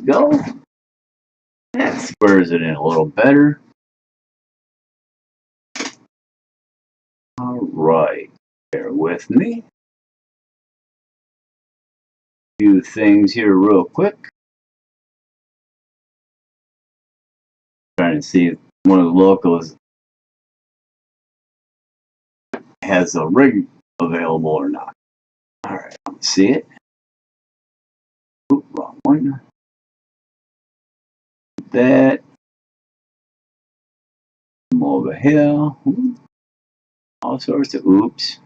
go. That squares it in a little better. Alright, bear with me. A few things here real quick. Trying to see if one of the locals has a rig available or not. Alright, let's see it. Oop, wrong one. That. Come over here. All sorts of oops.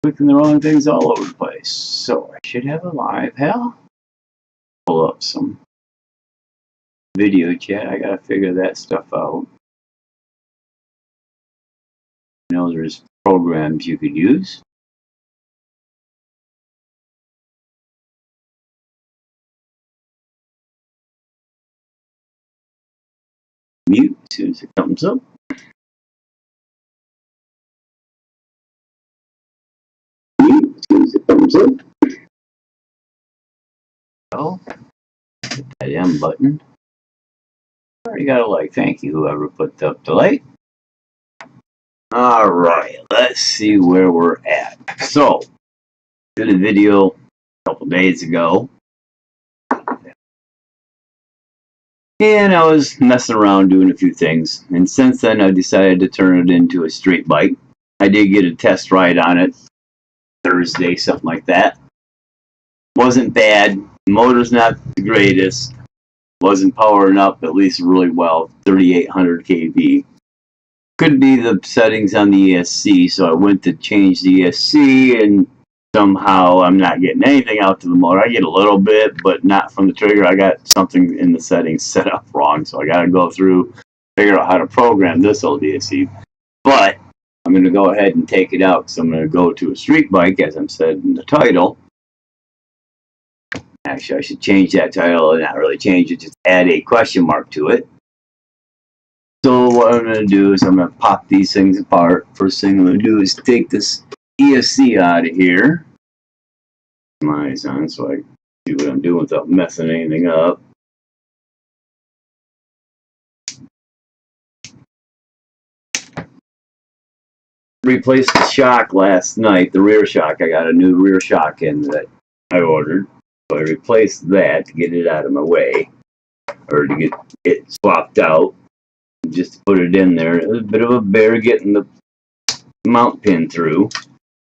Clicking the wrong things all over the place. So I should have a live hell. Pull up some video chat. I gotta figure that stuff out. You know, there's programs you could use. Mute as soon as it comes up. Mute as soon as it comes up. Oh, hit that M button. Already got a like. Thank you, whoever put up the light. Alright, let's see where we're at. So, did a video a couple days ago. And I was messing around doing a few things. And since then, I decided to turn it into a street bike. I did get a test ride on it Thursday, something like that. Wasn't bad. The motor's not the greatest. Wasn't powering up at least really well. 3,800 kV. Could be the settings on the ESC, so I went to change the ESC, and somehow I'm not getting anything out to the motor. I get a little bit, but not from the trigger. I got something in the settings set up wrong, so I got to go through, figure out how to program this old ESC. But I'm going to go ahead and take it out, because I'm going to go to a street bike, as I'm said in the title. Actually, I should change that title and not really change it, just add a question mark to it. So what I'm going to do is I'm going to pop these things apart. First thing I'm going to do is take this ESC out of here. My eyes on so I can see what I'm doing without messing anything up. Replaced the shock last night, the rear shock. I got a new rear shock in that I ordered. So I replaced that to get it out of my way, or to get it swapped out. Just to put it in there. It was a bit of a bear getting the mount pin through,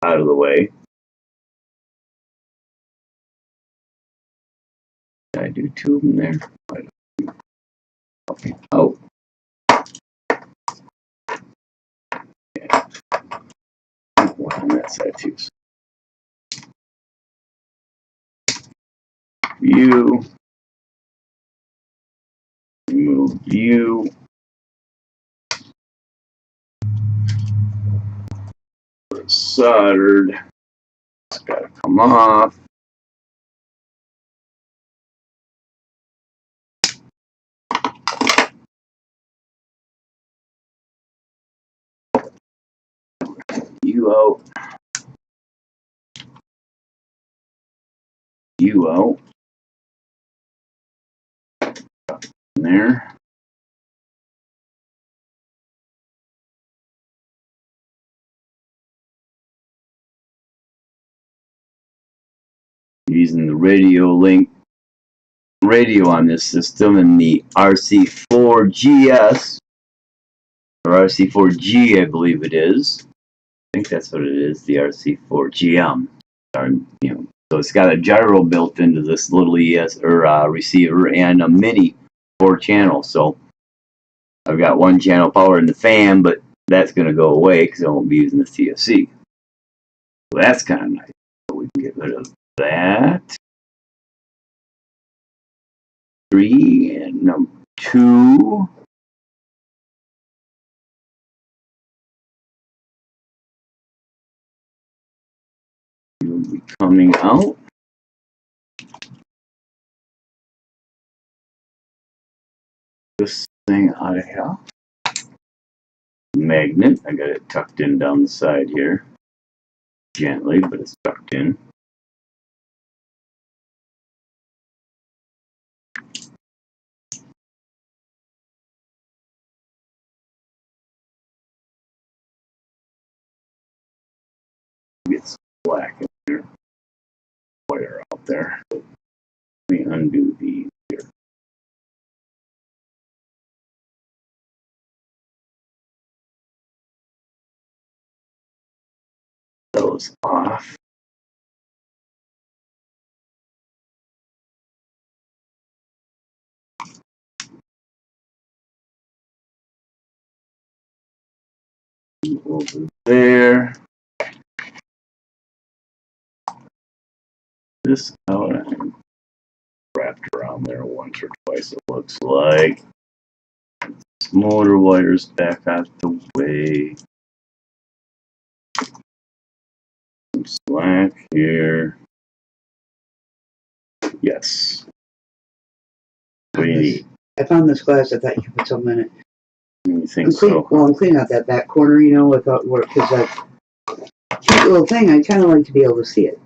out of the way. Did I do two of them there? Okay. Oh. Yeah. One on that side too. View. Remove view. Soldered. It's got to come off. You out. You out. There. Using the radio link radio on this system and the RC4GS or RC4G, I believe it is. I think that's what it is, the RC4GM. So it's got a gyro built into this little ES or receiver and a mini 4-channel. So I've got 1-channel power in the fan, but that's going to go away because I won't be using the CFC. So that's kind of nice. So we can get rid of that. 3 and number 2. Will be coming out. This thing out of here. Magnet. I got it tucked in down the side here. Gently, but it's tucked in. Get some black in there. Wire out there. Let me undo these here. Those off. Over there. This out and wrapped around there once or twice, it looks like. This motor wires back out the way. Some slack here. Yes. What do you need? I found this glass. I thought you could put something in it. You think so? Well, I'm cleaning out that back corner, you know, because that cute little thing, I kind of like to be able to see it.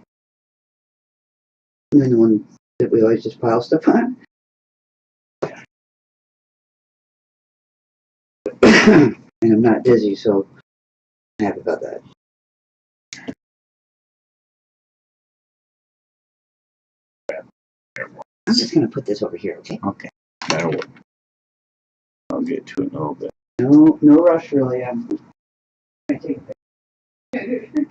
And then the one that we always just pile stuff on. And I'm not dizzy, so I'm happy about that. I'm just going to put this over here, okay? Okay, that'll work. I'll get to it in a little bit. No rush, really. I'm going to take it.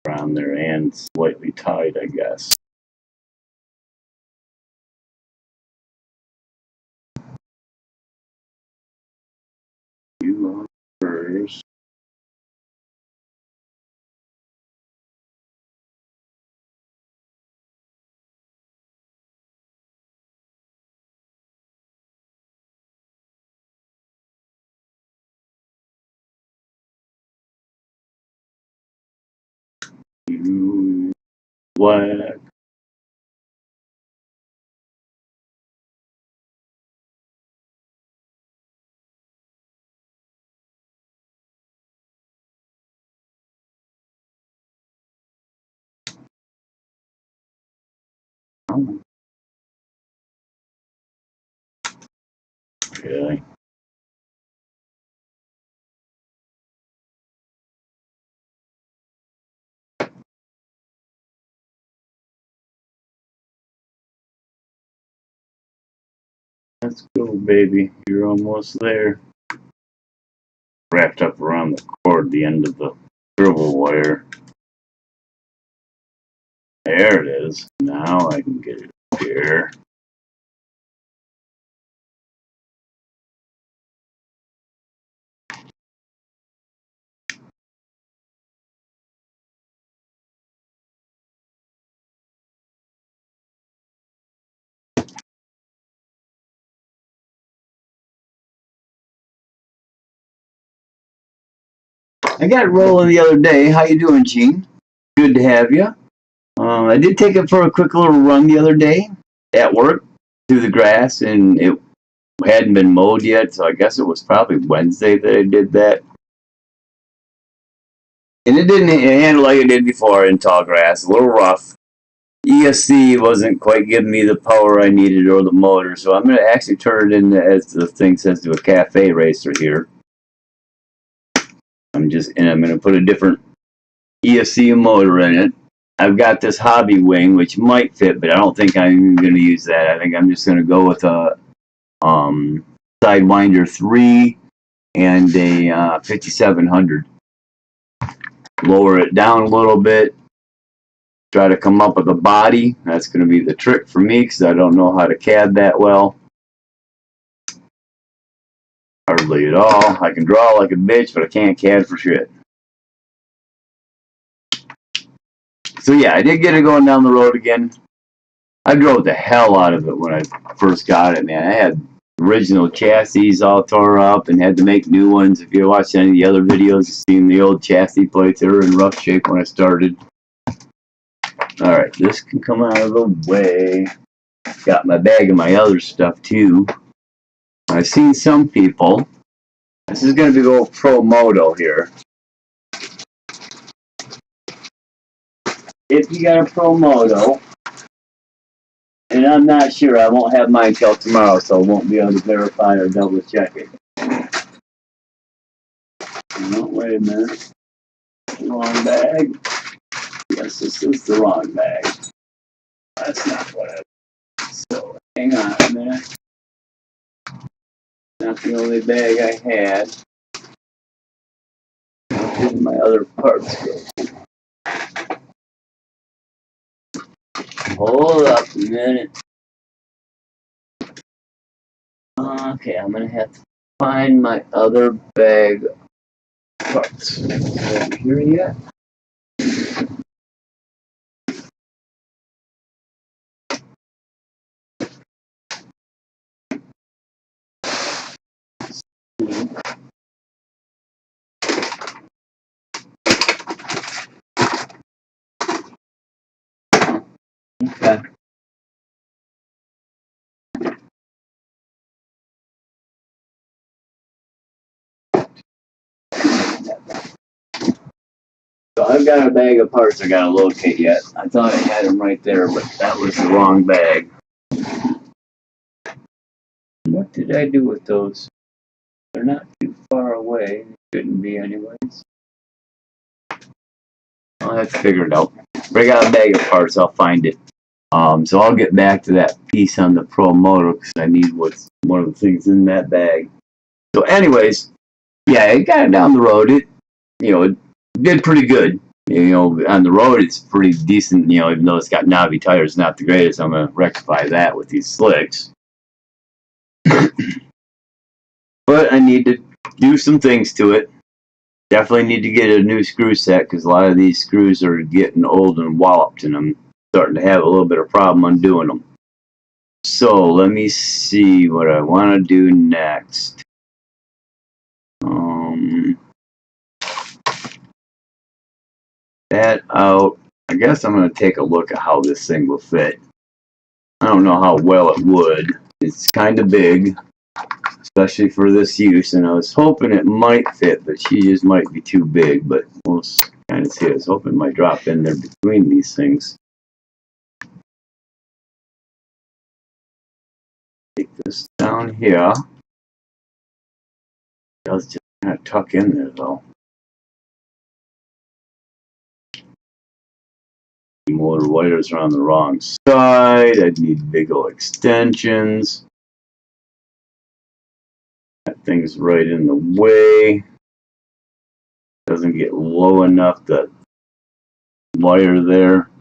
Around there and slightly tied, I guess. You are first. You black. Oh. Okay. Let's go, baby. You're almost there. Wrapped up around the cord, the end of the swivel wire. There it is. Now I can get it up here. I got it rolling the other day. How you doing, Gene? Good to have you. I did take it for a quick little run the other day at work through the grass, and it hadn't been mowed yet, so I guess it was probably Wednesday that I did that. And it didn't handle like it did before in tall grass, a little rough. ESC wasn't quite giving me the power I needed or the motor, so I'm going to actually turn it into, as the thing says, to a cafe racer here. I'm going to put a different ESC motor in it. I've got this hobby wing, which might fit, but I don't think I'm going to use that. I think I'm just going to go with a Sidewinder 3 and a 5700. Lower it down a little bit. Try to come up with a body. That's going to be the trick for me because I don't know how to CAD that well. Hardly at all. I can draw like a bitch, but I can't CAD for shit. So yeah, I did get it going down the road again. I drove the hell out of it when I first got it, man. I had original chassis all tore up and had to make new ones. If you watch any of the other videos, you've seen the old chassis plates. They were in rough shape when I started. Alright, this can come out of the way. Got my bag of my other stuff too. I've seen some people. This is going to be a little pro moto here. if you got a Pro Moto, and I'm not sure, I won't have mine till tomorrow, so I won't be able to verify or double check it. No, wait a minute. Wrong bag. Yes, this is the wrong bag. That's not what I want. So, hang on a minute. Not the only bag I had. Where did my other parts go? Hold up a minute. Okay, I'm gonna have to find my other bag parts. Over here yet? Okay. So I've got a bag of parts I gotta locate yet. I thought I had them right there, but that was the wrong bag. What did I do with those? They're not too far away. They shouldn't be anyways. I'll have to figure it out. Break out a bag of parts, I'll find it. So I'll get back to that piece on the Pro Moto because I need what's one of the things in that bag. So anyways, yeah, it got it down the road. It did pretty good. On the road it's pretty decent, even though it's got knobby tires, not the greatest. I'm gonna rectify that with these slicks. But I need to do some things to it. Definitely need to get a new screw set because a lot of these screws are getting old and walloped and I'm starting to have a little bit of problem undoing them. So let me see what I want to do next. That out. I guess I'm going to take a look at how this thing will fit. I don't know how well it would. It's kind of big, especially for this use, and I was hoping it might fit, but she just might be too big, but we'll kind of see. I was hoping it might drop in there between these things. Take this down here. It does just kind of tuck in there, though. Motor wires are on the wrong side. I'd need big old extensions. That thing's right in the way. Doesn't get low enough. The wire there,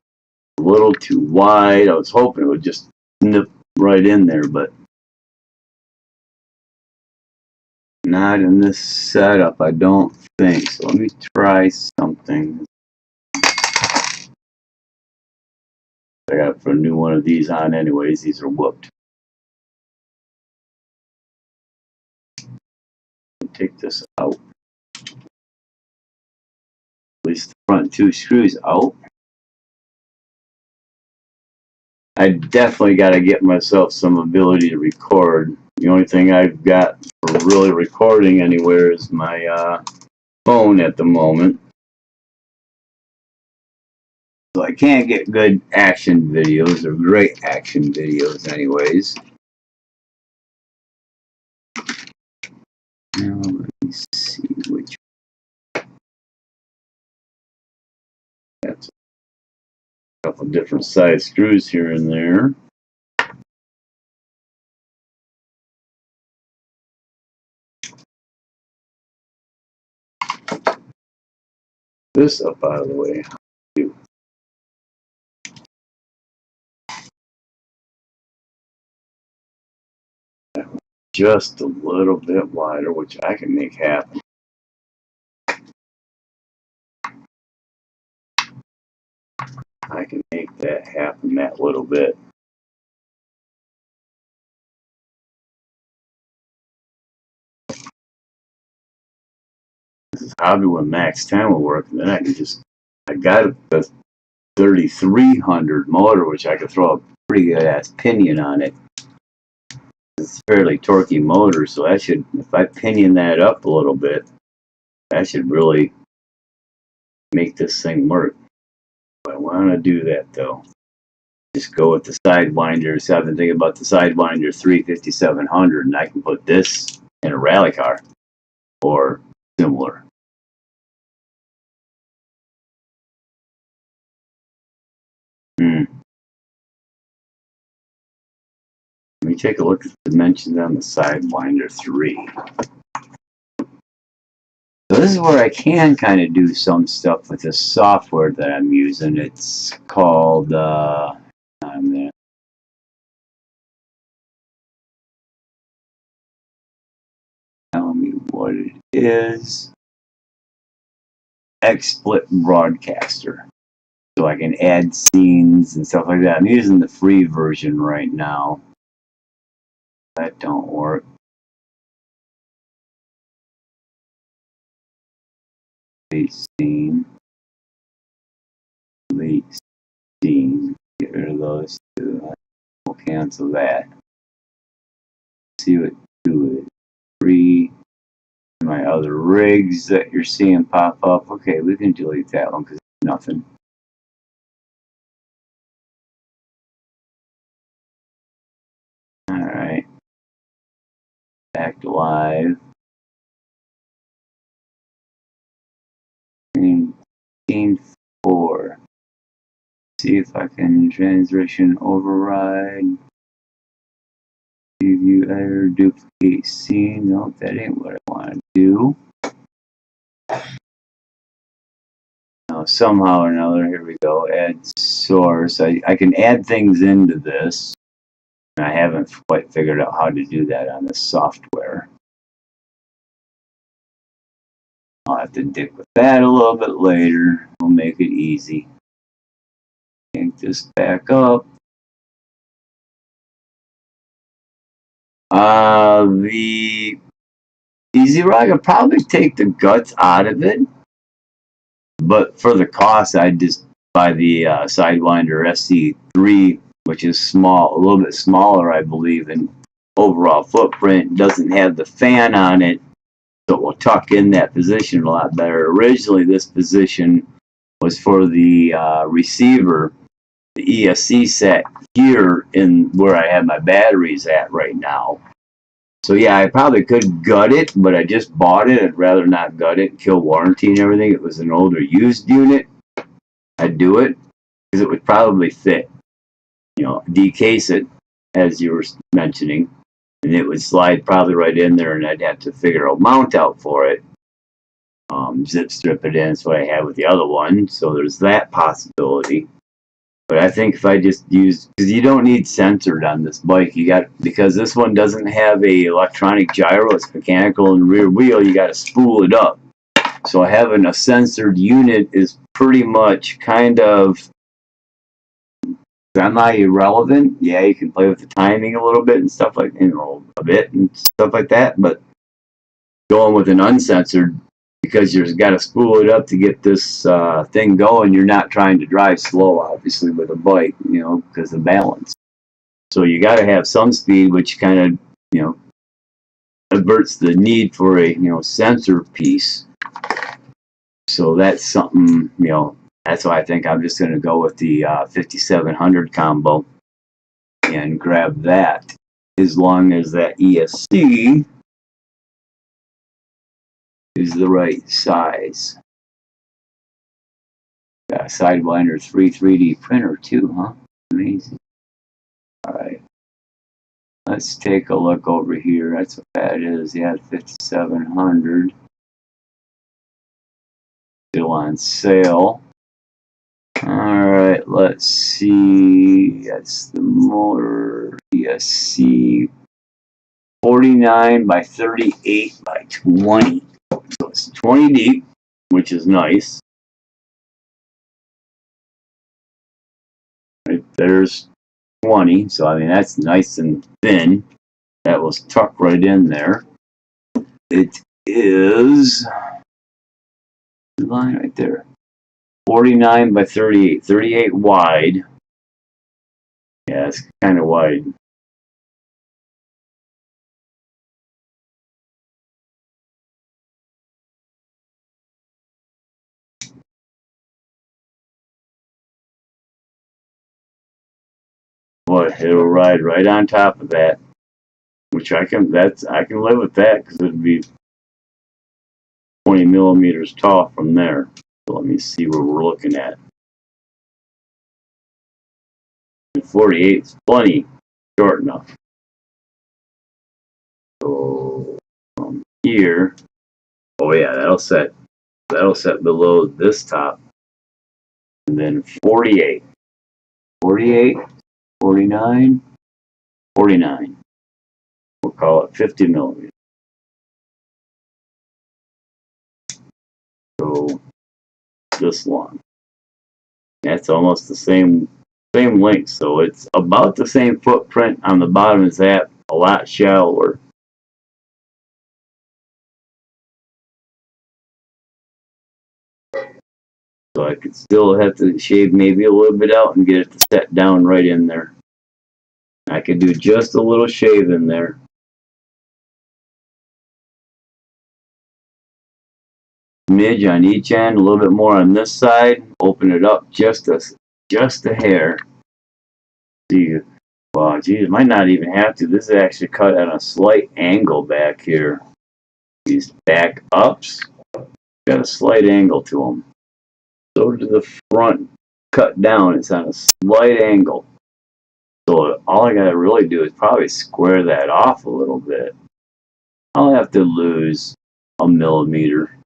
a little too wide. I was hoping it would just snip right in there, but not in this setup, I don't think. So let me try something. I got to put a new one of these on anyways. These are whooped. Take this out. At least the front two screws out. I definitely got to get myself some ability to record. The only thing I've got for really recording anywhere is my phone at the moment. So I can't get good action videos, or great action videos anyways. Now let me see which. That's a couple different size screws here and there. This up out of the way. Just a little bit wider, which I can make happen. I can make that happen that little bit. This is probably when Max 10 will work, and then I can just, I got the 3300 motor, which I could throw a pretty good ass pinion on it. It's a fairly torquey motor, so that should, if I pinion that up a little bit, that should really make this thing work. What I want want to do that though. Just go with the Sidewinder. So I've been thinking about the Sidewinder 350-700, and I can put this in a rally car or similar. Let me take a look at the dimensions on the Sidewinder 3. So this is where I can kind of do some stuff with this software that I'm using. It's called, tell me what it is. XSplit Broadcaster. So I can add scenes and stuff like that. I'm using the free version right now. That don't work. Delete scene. Delete scene. Get rid of those two. We'll cancel that. See what do it. Free. My other rigs that you're seeing pop up. Okay, we can delete that one because it's nothing. Alright. Back to live. Scene 4. See if I can transition override. Preview editor, duplicate scene. No, that ain't what I want to do. Now, somehow or another, here we go. Add source. I can add things into this. And I haven't quite figured out how to do that on the software. I'll have to dig with that a little bit later. We'll make it easy. Take this back up. The easy rod, I could probably take the guts out of it. But for the cost, I'd just buy the Sidewinder SC3, which is small, a little bit smaller, I believe, in overall footprint. Doesn't have the fan on it, so it will tuck in that position a lot better. Originally, this position was for the receiver. The ESC sat here in where I have my batteries at right now. So yeah, I probably could gut it, but I just bought it. I'd rather not gut it, kill warranty and everything. It was an older used unit. I'd do it because it would probably fit. You know, decase it, as you were mentioning, and it would slide probably right in there, and I'd have to figure a mount out for it. Zip strip it in. That's what I had with the other one. So there's that possibility. But I think if I just use, because you don't need censored on this bike, you got, because this one doesn't have a electronic gyro, it's mechanical in the rear wheel, you got to spool it up. So having a censored unit is pretty much kind of semi-irrelevant. Yeah, you can play with the timing a little bit and stuff like, you know, a bit and stuff like that, but going with an uncensored, because you've got to spool it up to get this thing going. You're not trying to drive slow, obviously, with a bike, you know, because of balance. So you got to have some speed, which kind of, you know, averts the need for a, you know, sensor piece. So that's something, you know, that's why I think I'm just going to go with the 5700 combo and grab that, as long as that ESC is the right size. Got a Sidewinder 3D printer too, huh? Amazing. Alright. Let's take a look over here. That's what that is. Yeah, 5700. Still on sale. Alright, let's see. That's the motor ESC 49 by 38 by 20. So it's 20 deep, which is nice. Right there's 20, so I mean that's nice and thin. That was tucked right in there. It is the line right there. 49 by 38. 38 wide. Yeah, it's kind of wide. But it'll ride right on top of that, which I can live with that because it'd be 20 millimeters tall from there. So let me see where we're looking at. 48 is plenty short enough. So from here, oh yeah, that'll set below this top, and then 48, 48, 49, 49. We'll call it 50 millimeters. So this long. That's almost the same length, so it's about the same footprint on the bottom as that, a lot shallower. So I could still have to shave maybe a little bit out and get it to set down right in there. I could do just a little shave in there. Midge on each end, a little bit more on this side. Open it up just a hair. See, well, geez, might not even have to. This is actually cut at a slight angle back here. These back ups got a slight angle to them. So to the front, cut down, it's on a slight angle. So all I gotta really do is probably square that off a little bit. I'll have to lose a millimeter.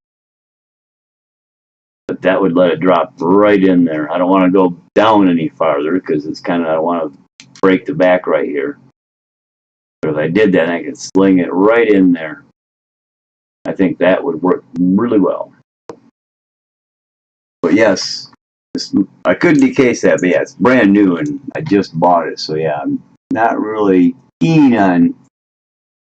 But that would let it drop right in there. I don't want to go down any farther because it's kind of, I don't want to break the back right here. But if I did that, I could sling it right in there. I think that would work really well. But yes, I could decase that, but yeah, it's brand new and I just bought it. So yeah, I'm not really keen on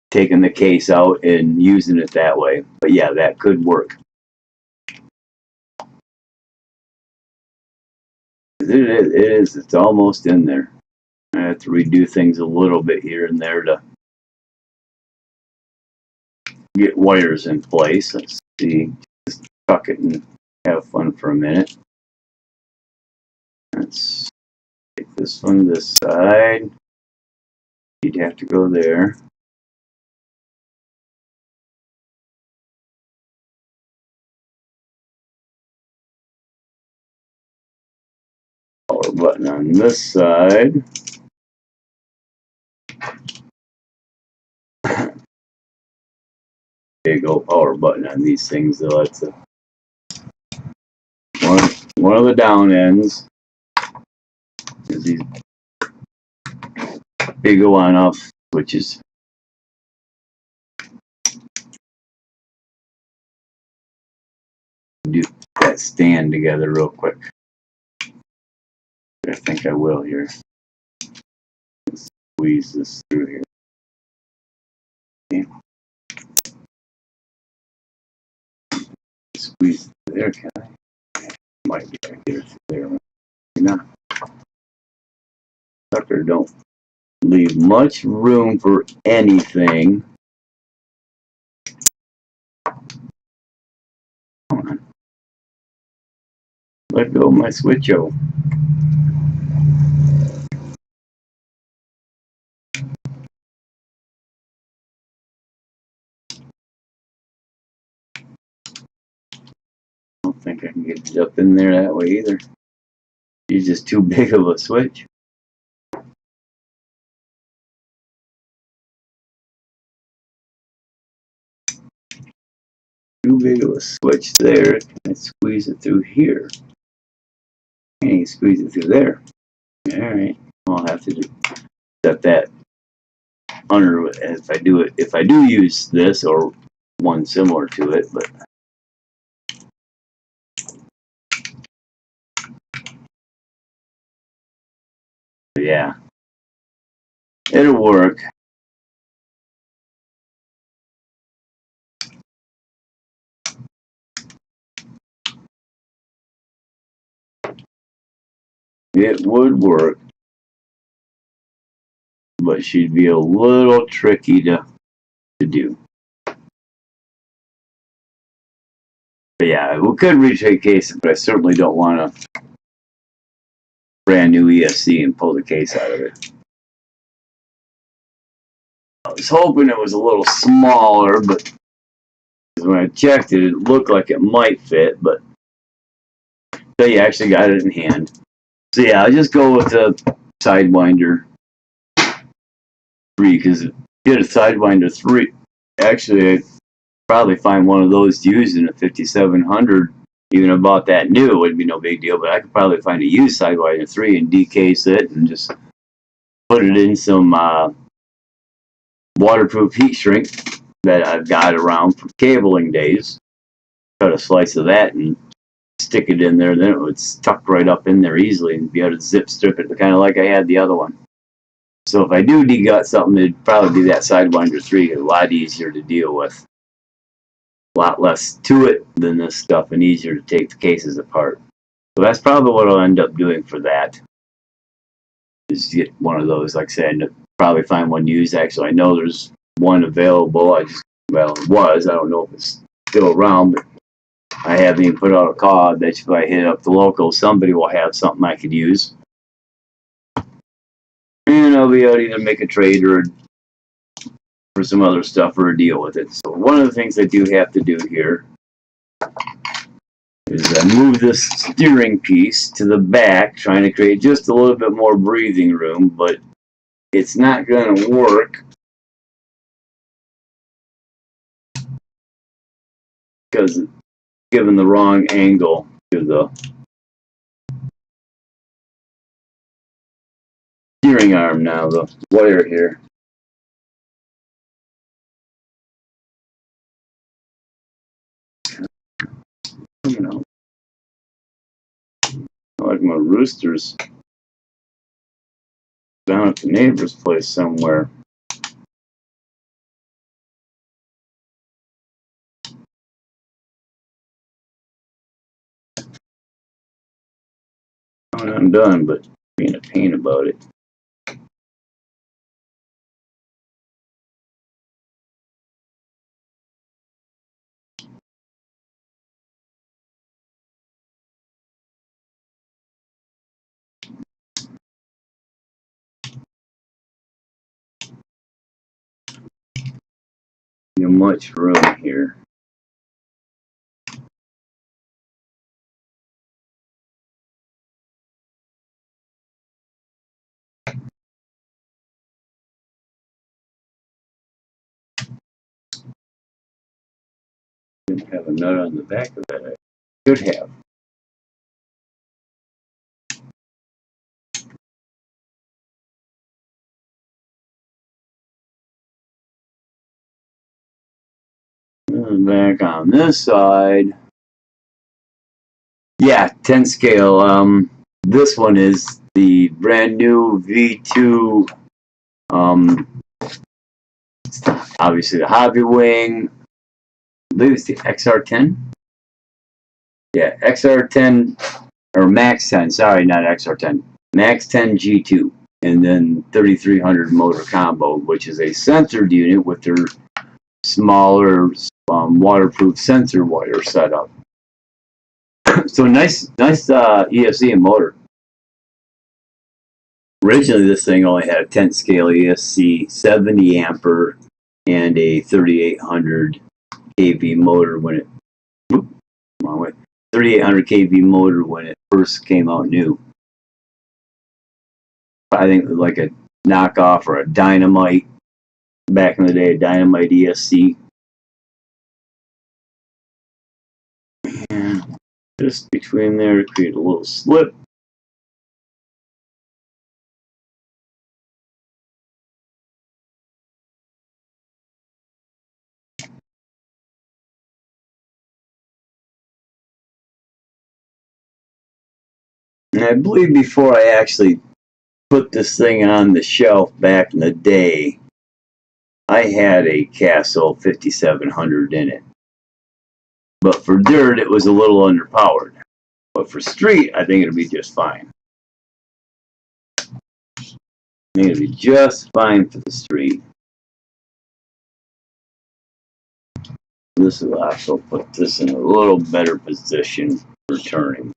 taking the case out and using it that way. But yeah, that could work. It's almost in there. I have to redo things a little bit here and there to get wires in place. Let's see, just tuck it and have fun for a minute. Let's take this one this side. You'd have to go there. Power button on this side. Big old power button on these things though. That's one of the down ends. Is these big on-off switches. Do that stand together real quick. I think I will here. Let's squeeze this through here. Okay. Squeeze it there, can I? Might be able to get it there. Not. Sucker, don't leave much room for anything. Come on. Let go of my switcho. I don't think I can get it up in there that way either. It's just too big of a switch. Too big of a switch there. Can I squeeze it through here? Can't even squeeze it through there. Alright. I'll have to set that under if I do it. If I do use this or one similar to it, but yeah, it'll work. It would work, but she'd be a little tricky to do. But yeah, we could retake case it, but I certainly don't want to brand new ESC and pull the case out of it. I was hoping it was a little smaller, but when I checked it, it looked like it might fit, but so you actually got it in hand. So yeah, I'll just go with the Sidewinder 3, because if you get a Sidewinder 3, actually I'd probably find one of those to use in a 5700. Even about that new, it would be no big deal, but I could probably find a used Sidewinder 3 and decase it and just put it in some waterproof heat shrink that I've got around from cabling days. Cut a slice of that and stick it in there, then it would tuck right up in there easily and be able to zip strip it, kind of like I had the other one. So if I do degut something, it'd probably be that Sidewinder 3, a lot easier to deal with. A lot less to it than this stuff and easier to take the cases apart. So that's probably what I'll end up doing for that. Is get one of those, like I said, and probably find one used. Actually, I know there's one available. Well, it was. I don't know if it's still around, but I haven't even put out a call. I bet you if I hit up the local, somebody will have something I could use. And I'll be able to either make a trade or for some other stuff or a deal with it. So one of the things I do have to do here is move this steering piece to the back, trying to create just a little bit more breathing room, but it's not going to work because it's given the wrong angle to the steering arm now, the wire here. You know, like my roosters down at the neighbor's place somewhere. I'm done, but being a pain about it. Much room here. Didn't have a nut on the back of that. I should have. And back on this side. Yeah, 10 scale. This one is the brand new V2. Obviously the Hobby Wing. I believe it's the XR10. Yeah, XR10 or Max 10. Sorry, not XR10. Max 10 G2, and then 3300 motor combo, which is a censored unit with their smaller waterproof sensor wire setup. So nice ESC and motor. Originally, this thing only had a 10 scale ESC, 70 ampere, and a 3800 kV motor when it. Wrong way. 3800 kV motor when it first came out new. I think it was like a knockoff or a Dynamite back in the day, a Dynamite ESC. And just between there to create a little slip. And I believe before I actually put this thing on the shelf back in the day, I had a Castle 5700 in it. But for dirt, it was a little underpowered. But for street, I think it'll be just fine. I think it'll be just fine for the street. This will also put this in a little better position for turning.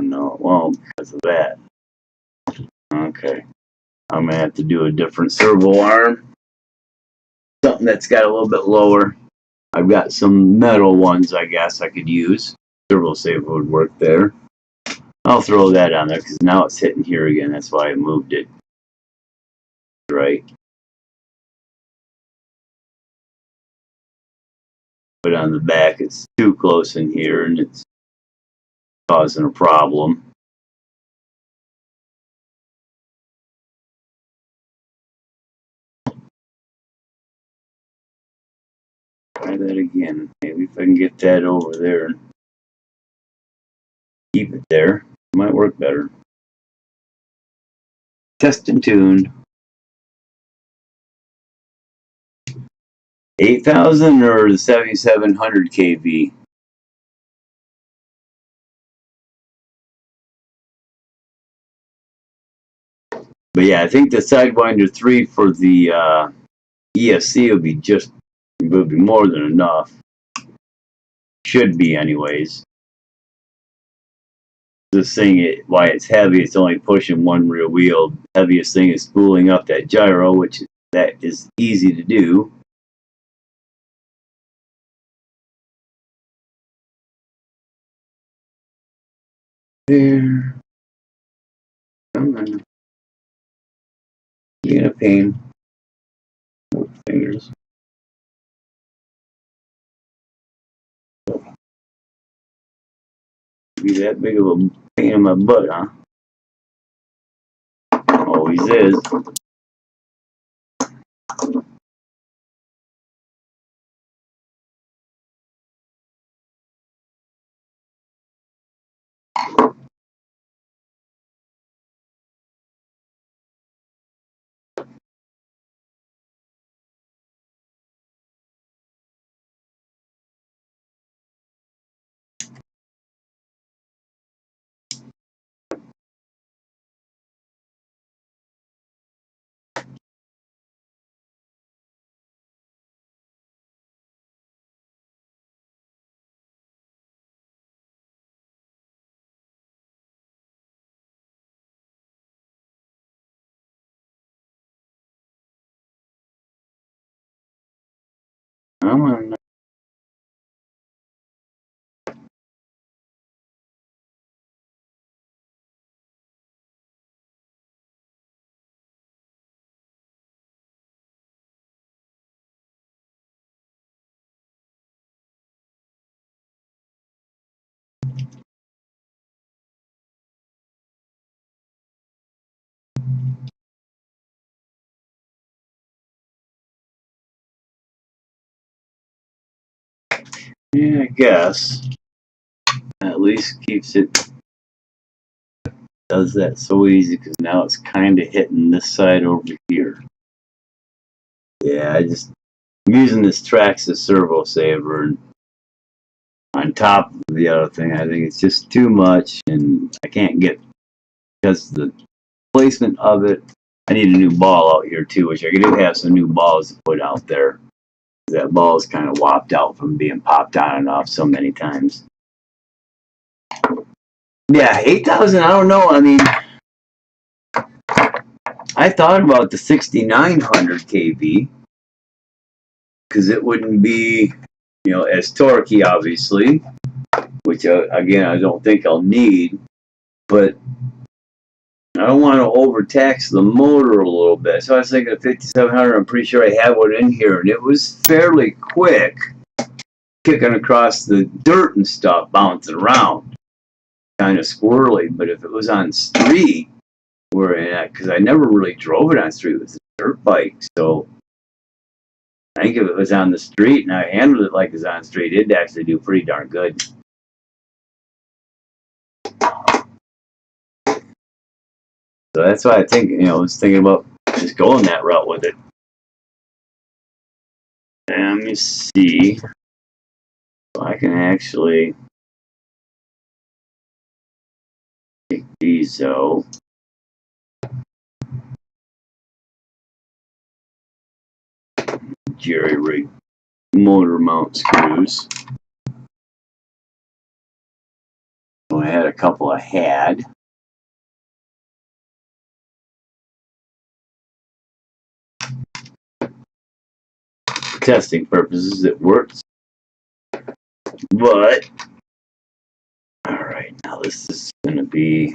Oh no, it won't because of that. Okay. I'm going to have to do a different servo arm. Something that's got a little bit lower. I've got some metal ones I guess I could use. Servo saver would work there. I'll throw that on there because now it's hitting here again. That's why I moved it. Right. But on the back it's too close in here and it's causing a problem. Try that again. Maybe if I can get that over there and keep it there, it might work better. Test and tune. 8,000 or the 7,700 kV? But yeah, I think the Sidewinder 3 for the ESC would be more than enough. Should be anyways. This thing, why it's heavy, it's only pushing one rear wheel. The heaviest thing is spooling up that gyro, which that is easy to do. There. Come on. Being a pain. Fingers. Be that big of a pain in my butt, huh? Always is. Come on. Yeah, I guess. At least keeps it. Does that so easy because now it's kind of hitting this side over here. Yeah, I'm using this Traxxas servo saver and on top of the other thing. I think it's just too much and I can't get, because the placement of it. I need a new ball out here too, which I do have some new balls to put out there. That ball is kind of whopped out from being popped on and off so many times. Yeah, 8,000, I don't know. I mean, I thought about the 6,900 kV because it wouldn't be, as torquey, obviously, which again I don't think I'll need, but I don't want to overtax the motor a little bit. So I was thinking of 5,700. I'm pretty sure I have one in here, and it was fairly quick, kicking across the dirt and stuff, bouncing around, kind of squirrely. But if it was on street, because I never really drove it on street, it was a dirt bike, so I think if it was on the street and I handled it like it was on the street, it'd actually do pretty darn good. So that's why I think, I was thinking about just going that route with it. And let me see if I can actually take these out. Jerry rig motor mount screws. So I had a couple I had. For testing purposes, it works. But, alright, now this is going to be,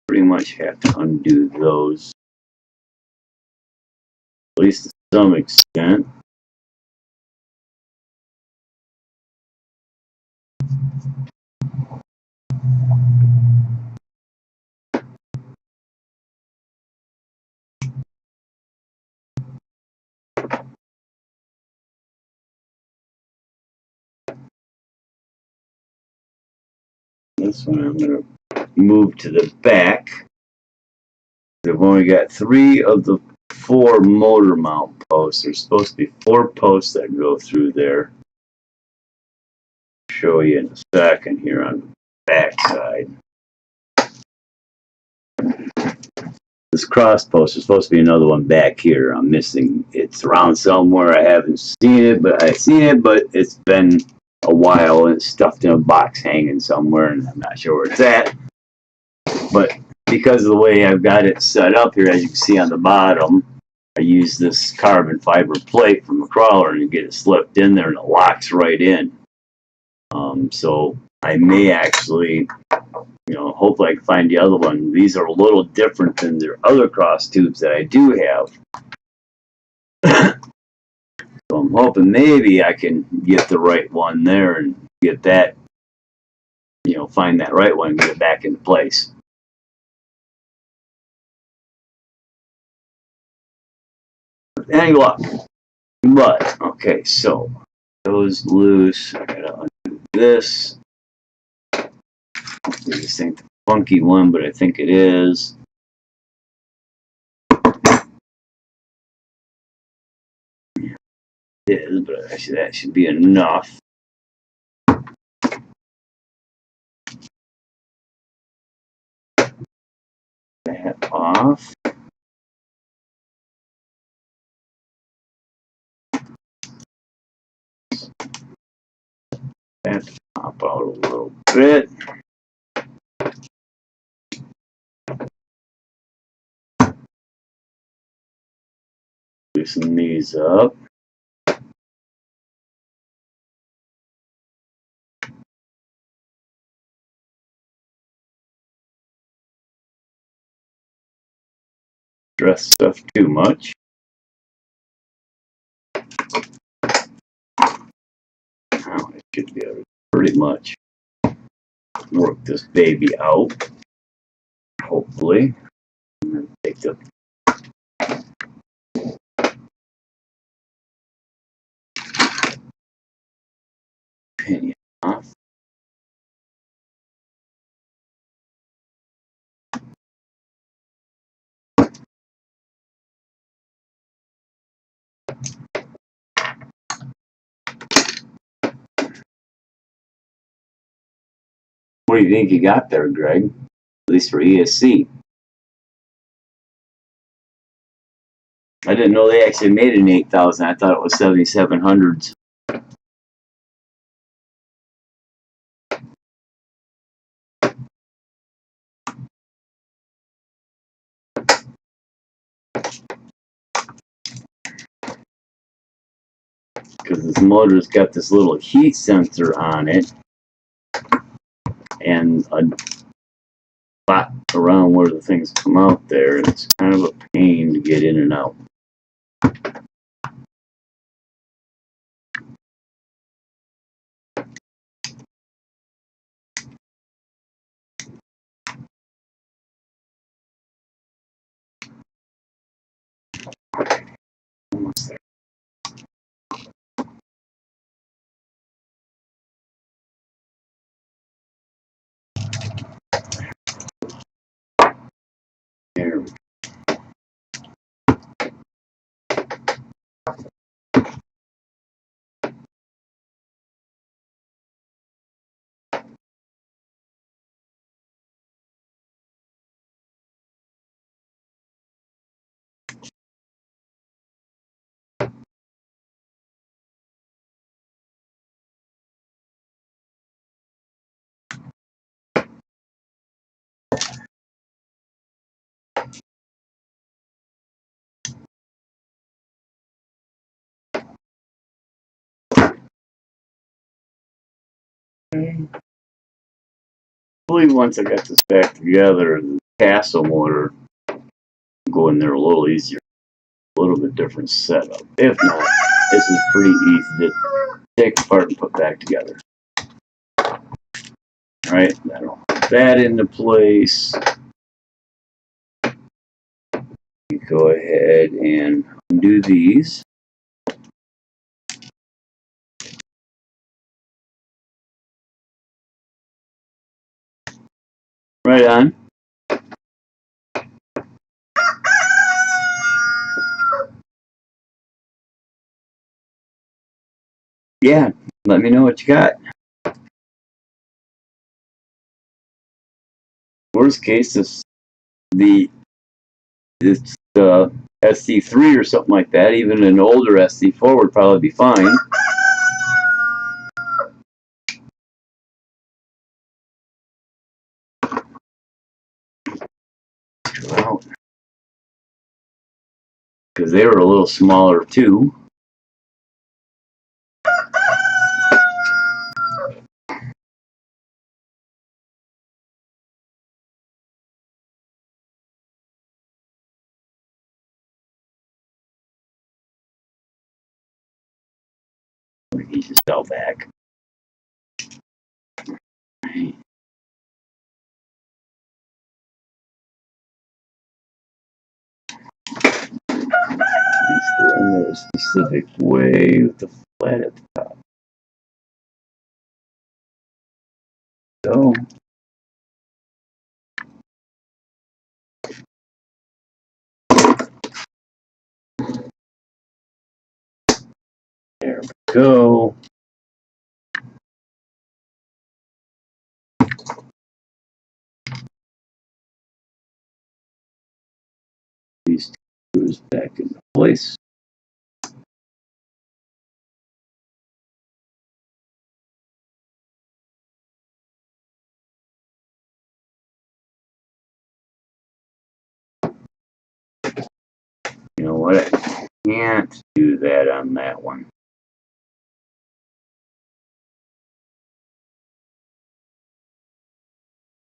pretty much have to undo those. At least to some extent. This one I'm going to move to the back. I've only got 3 of the 4 motor mount posts. There's supposed to be 4 posts that go through there. I'll show you in a second here on the back side. This cross post is supposed to be another one back here. I'm missing. It's around somewhere. I haven't seen it, but I've seen it, but it's been a while and it's stuffed in a box hanging somewhere, and I'm not sure where it's at. But because of the way I've got it set up here, as you can see on the bottom, I use this carbon fiber plate from a crawler and get it slipped in there and it locks right in. So I may actually, hopefully I can find the other one. These are a little different than their other cross tubes that I do have. So I'm hoping maybe I can get the right one there and get that, find that right one and get it back into place. Any luck. But, okay, so those loose. I gotta undo this. Hopefully this ain't the funky one, but I think it is. It is, but actually that should be enough. That off. That pop out a little bit. Loosen these up. Stress stuff too much. Now I should be able to pretty much work this baby out. Hopefully. I'm going to take the pinion off. What do you think you got there, Greg? At least for ESC. I didn't know they actually made an 8000. I thought it was 7700s. Because this motor's got this little heat sensor on it and a spot around where the things come out there, and it's kind of a pain to get in and out. Almost there. There we go. I believe once I got this back together, the castle motor will go in there a little easier. A little bit different setup. If not, this is pretty easy to take apart and put back together. Alright, that'll put that into place. You go ahead and undo these. Right on. Yeah, let me know what you got. Worst case, it's SC3 or something like that. Even an older SC4 would probably be fine. Because they were a little smaller too. Ease yourself back. Let's go in there a specific way with the flat at the top. So. There we go. These two screws back into place. You know what? I can't do that on that one.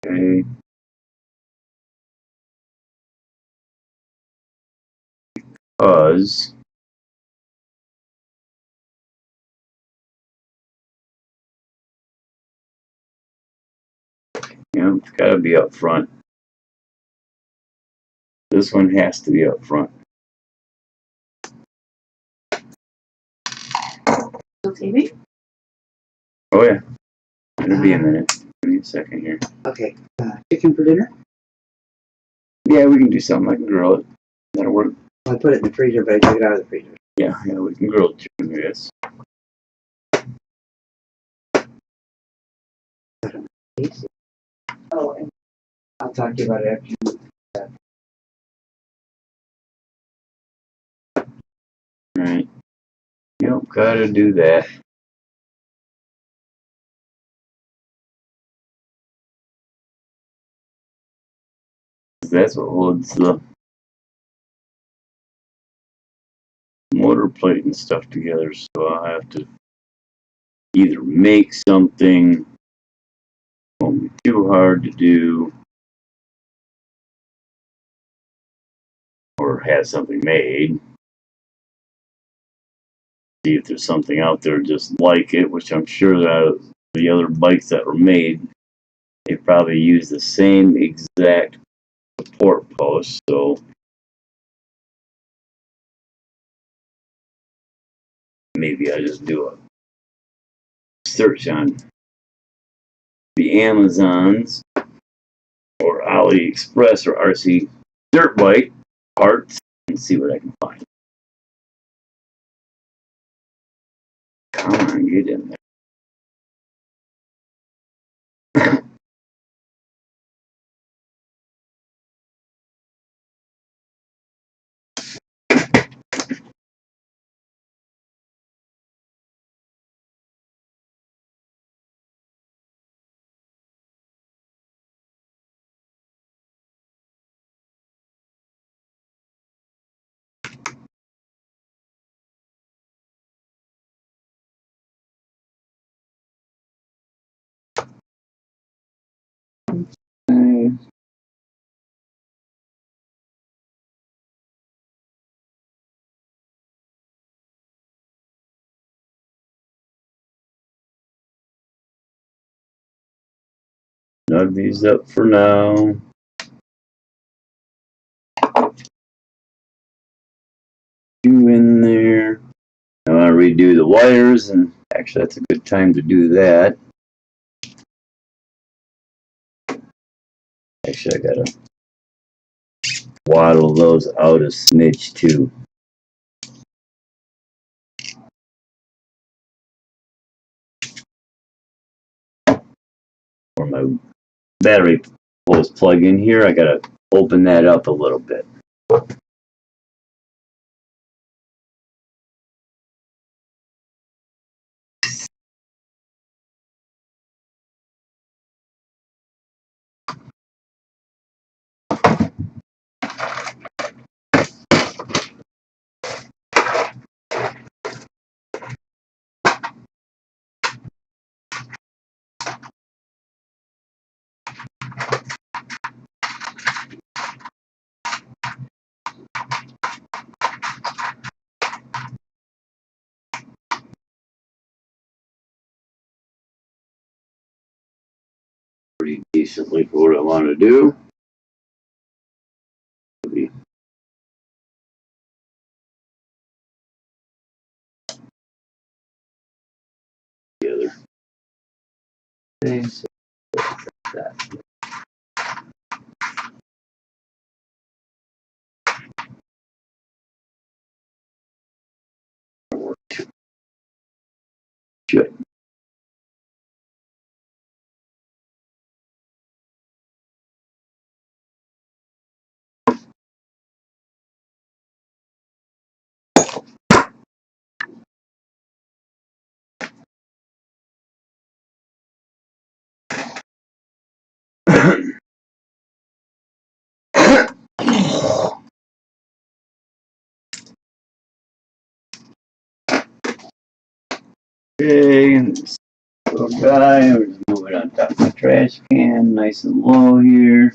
Okay. Because it's got to be up front. This one has to be up front. TV? Oh yeah. It'll be a minute. Give me a second here. Okay. Chicken for dinner? Yeah, we can do something. I can grill it. That'll work. I put it in the freezer, but I took it out of the freezer. Yeah, we can grill chicken, I guess. Oh, and I'll talk to you about it after you. Alright. Yep, gotta do that. That's what holds the motor plate and stuff together, so I'll have to either make something, won't be too hard to do, or have something made. See if there's something out there just like it, which I'm sure that the other bikes that were made, they probably use the same exact support post, so maybe I just do a search on the Amazons or AliExpress or RC dirt bike parts and see what I can find. Come on, get in there. Snug these up for now. Two in there. I want to redo the wires, and actually that's a good time to do that. Actually, I gotta waddle those out a smidge too. Where my battery pulls plug in here, I gotta open that up a little bit. Pretty decently for what I want to do. Together. Thanks. That. Should. Okay, and this little guy, we're just move it on top of the trash can, nice and low here.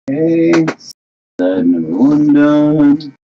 Okay, side number one done.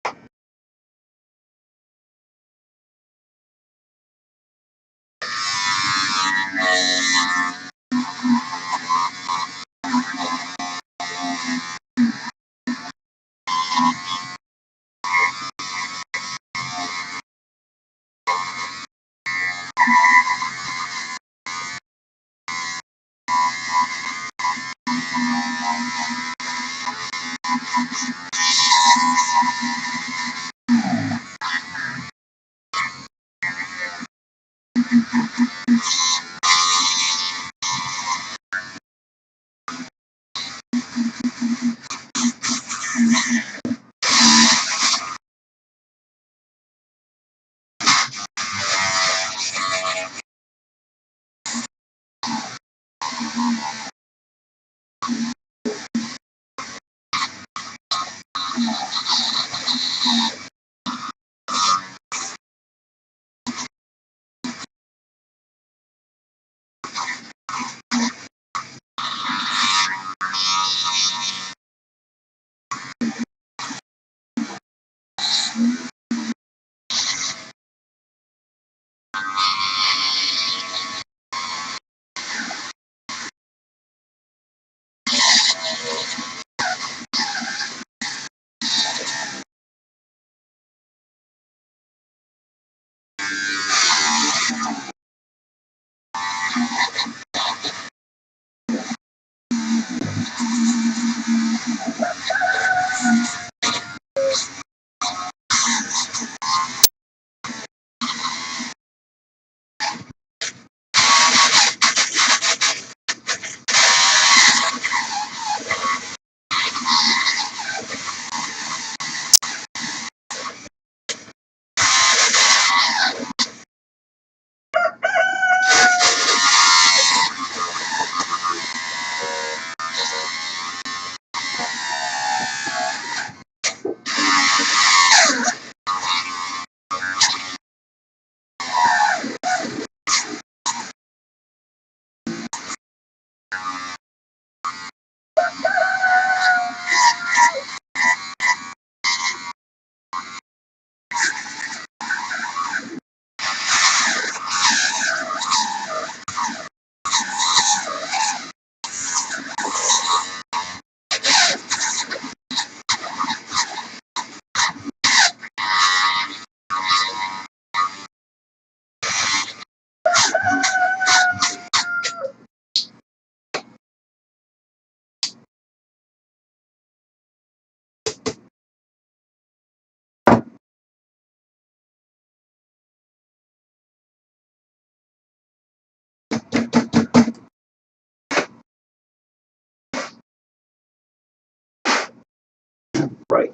Right.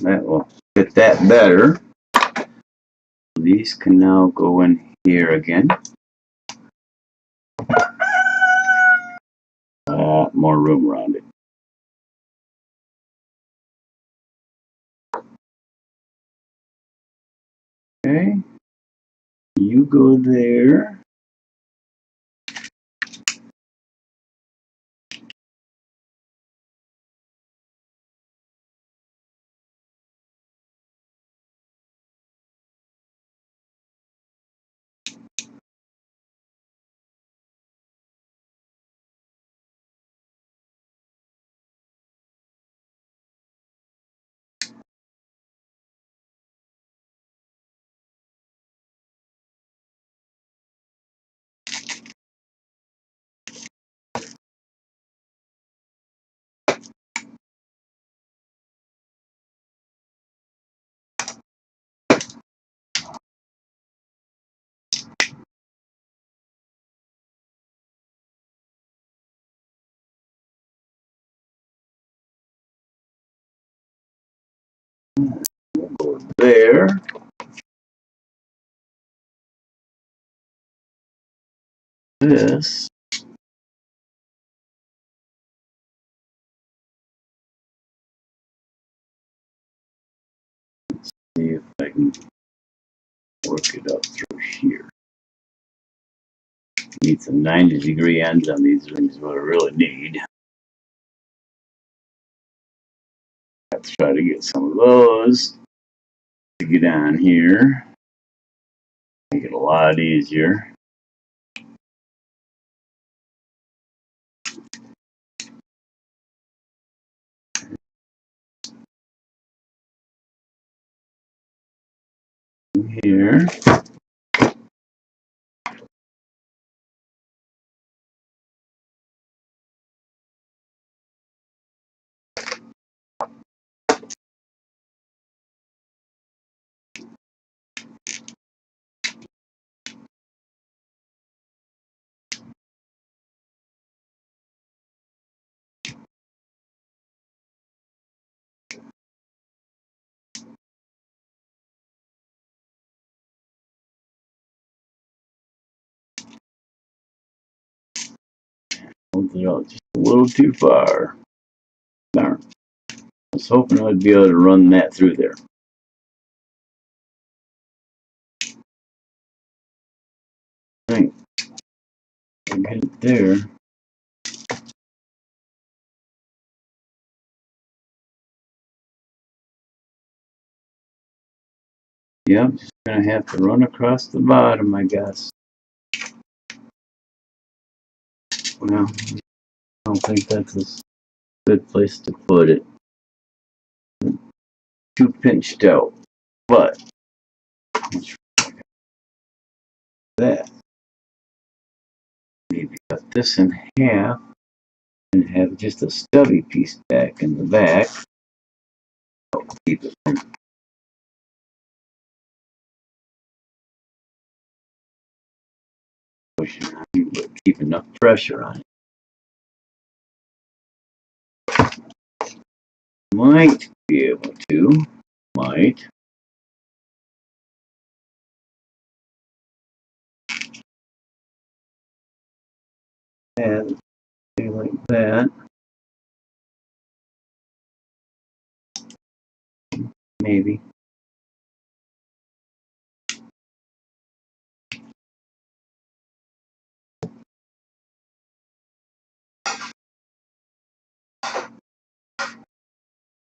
That will fit that better. These can now go in here again. More room around it. Okay. You go there. Go there. This. See if I can work it up through here. Need some 90-degree ends on these rings, what I really need. Have to try to get some of those to get on here. Make it a lot easier. Here. Hold it out just a little too far. Darn. was hoping I'd be able to run that through there. I think I get it there. Yep, just gonna have to run across the bottom, I guess. Well, I don't think that's a good place to put it. Too pinched out, but that maybe cut this in half and have just a stubby piece back in the back. I'll keep it from pushing on you, but keep enough pressure on it. Might be able to. Might. And be like that. Maybe.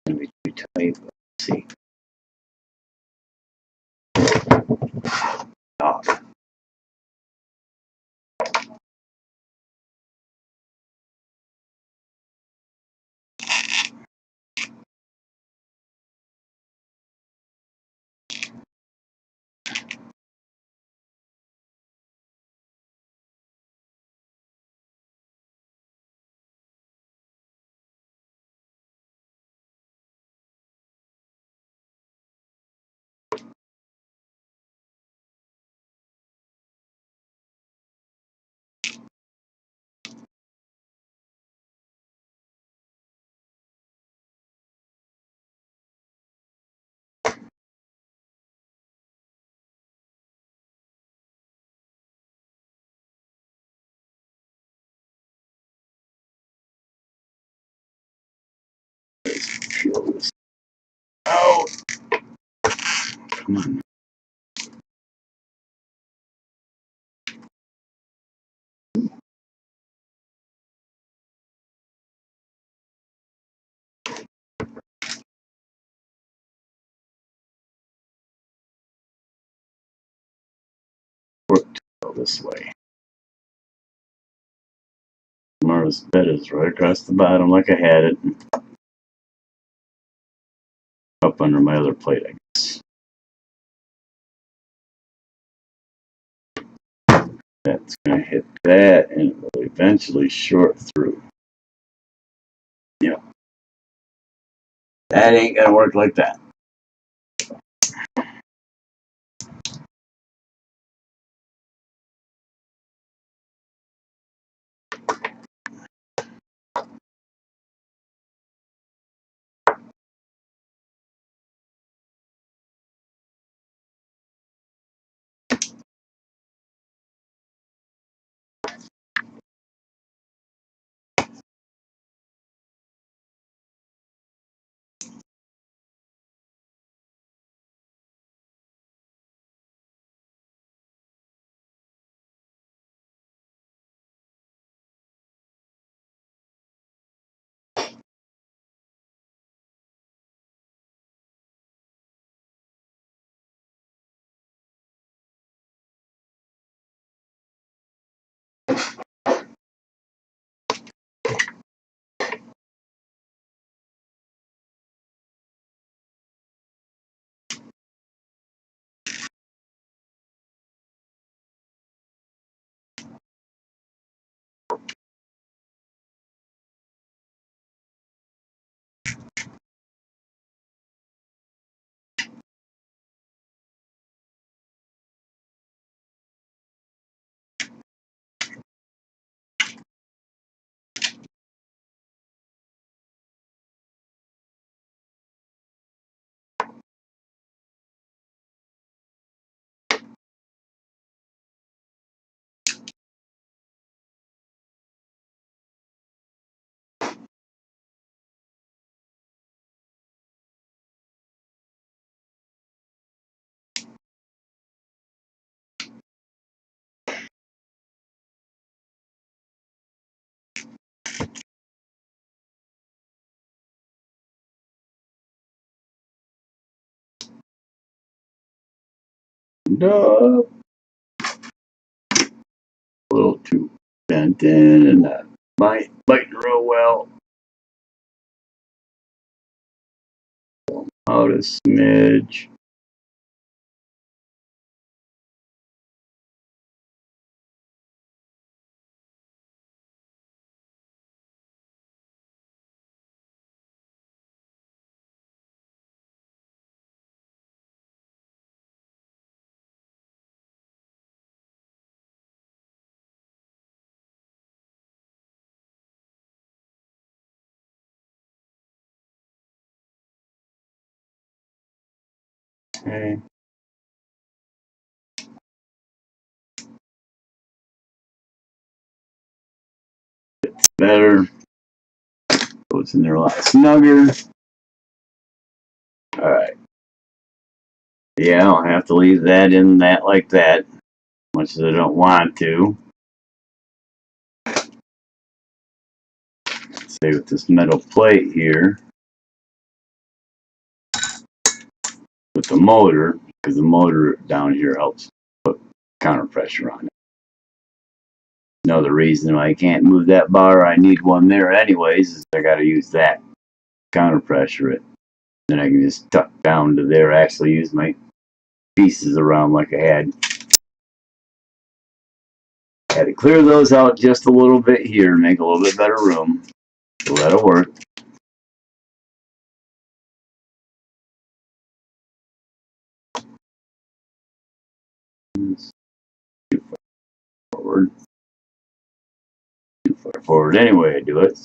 Gonna be too tight. Let's see. Oh, feel this out. Come on. Work to go this way. Tomorrow's bed is right across the bottom like I had it. Up under my other plate, I guess. That's going to hit that and it will eventually short through. Yep. That ain't going to work like that. tightened up. A little too bent in and not biting real well. Out a smidge. Okay. It's better. Goes in there a lot snugger. Alright. Yeah, I'll have to leave that in that like that. Much as I don't want to. Say with this metal plate here. With the motor, because the motor down here helps put counter pressure on it. Another reason why I can't move that bar, I need one there anyways, is I gotta use that counter pressure it. Then I can just tuck down to there, actually use my pieces around like I had. Had to clear those out just a little bit here, make a little bit better room. So that'll work. Too far forward. Too far forward anyway I do it.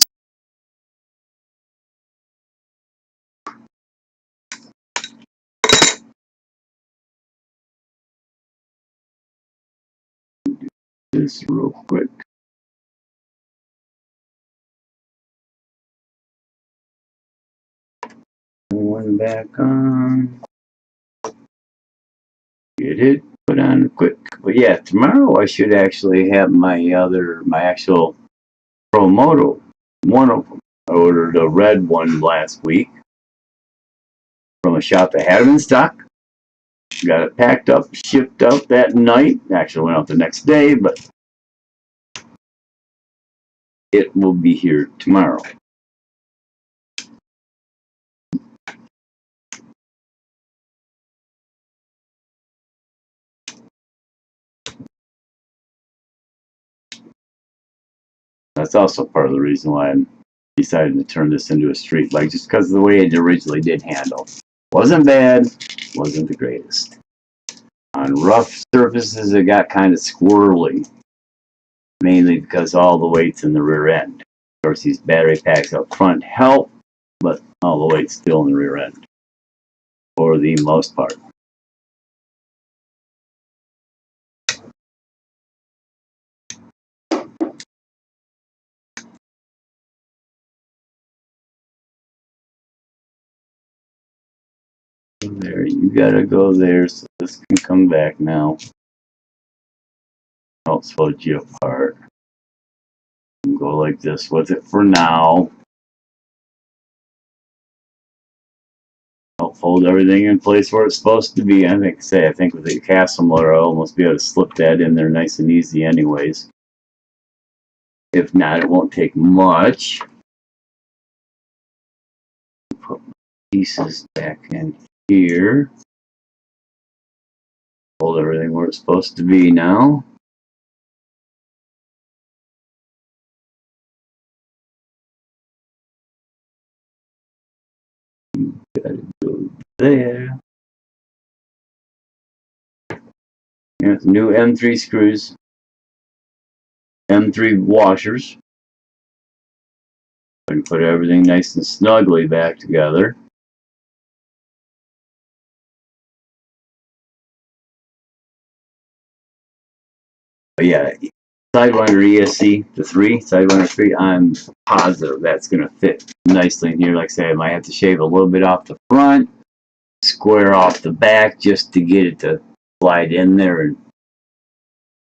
Do this real quick. One back on. Get it put on quick. But yeah, tomorrow I should actually have my actual Pro Moto. One of them. I ordered a red one last week from a shop that had them in stock. Got it packed up, shipped out that night. Actually went out the next day, but it will be here tomorrow. That's also part of the reason why I'm decided to turn this into a street bike, just because of the way it originally did handle. Wasn't bad, wasn't the greatest. On rough surfaces, it got kind of squirrely, mainly because all the weight's in the rear end. Of course, these battery packs up front help, but all the weight's still in the rear end, for the most part. There, you gotta go there, so this can come back now. I'll split you apart. Go like this with it for now. I'll fold everything in place where it's supposed to be. I think with the castle motor, I'll almost be able to slip that in there nice and easy anyways. If not, it won't take much. Put my pieces back in here. Hold everything where it's supposed to be now. You gotta go there. Here's new M3 screws. M3 washers. And put everything nice and snugly back together. But yeah, Sidewinder ESC, the Sidewinder 3, I'm positive that's going to fit nicely in here. Like I say, I might have to shave a little bit off the front, square off the back just to get it to slide in there and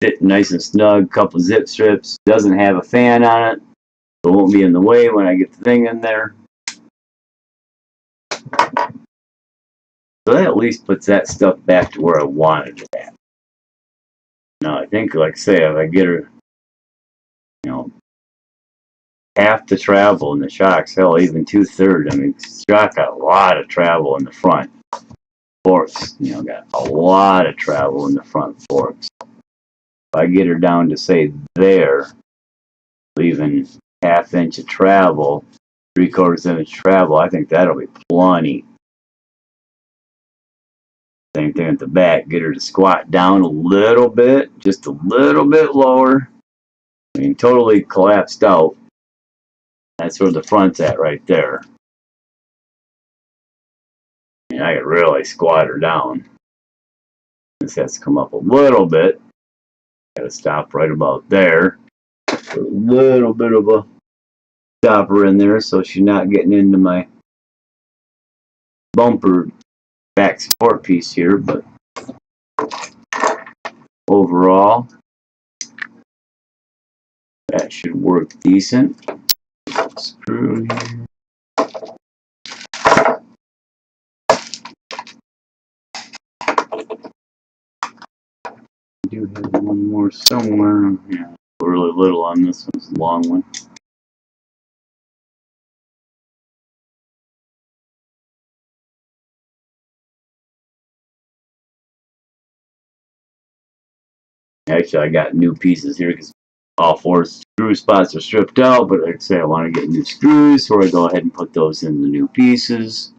fit nice and snug. Couple zip strips. Doesn't have a fan on it, so it won't be in the way when I get the thing in there. So that at least puts that stuff back to where I wanted it at. Now I think, like I say, if I get her, you know, half the travel in the shocks, hell, even 2/3. I mean, shock got a lot of travel in the front. Forks, you know, got a lot of travel in the front forks. If I get her down to, say, there, leaving 1/2 inch of travel, 3/4 inch travel, I think that'll be plenty. Same thing at the back. Get her to squat down a little bit, just a little bit lower. I mean, totally collapsed out. That's where the front's at right there. I mean, I could really squat her down. This has to come up a little bit. Gotta stop right about there. Put a little bit of a stopper in there so she's not getting into my bumper back support piece here, but overall that should work decent. Screw here. I do have one more somewhere. Yeah, really little on this one. It's a long one. Actually, I got new pieces here because all 4 screw spots are stripped out, but like I say, I want to get new screws, so I go ahead and put those in the new pieces.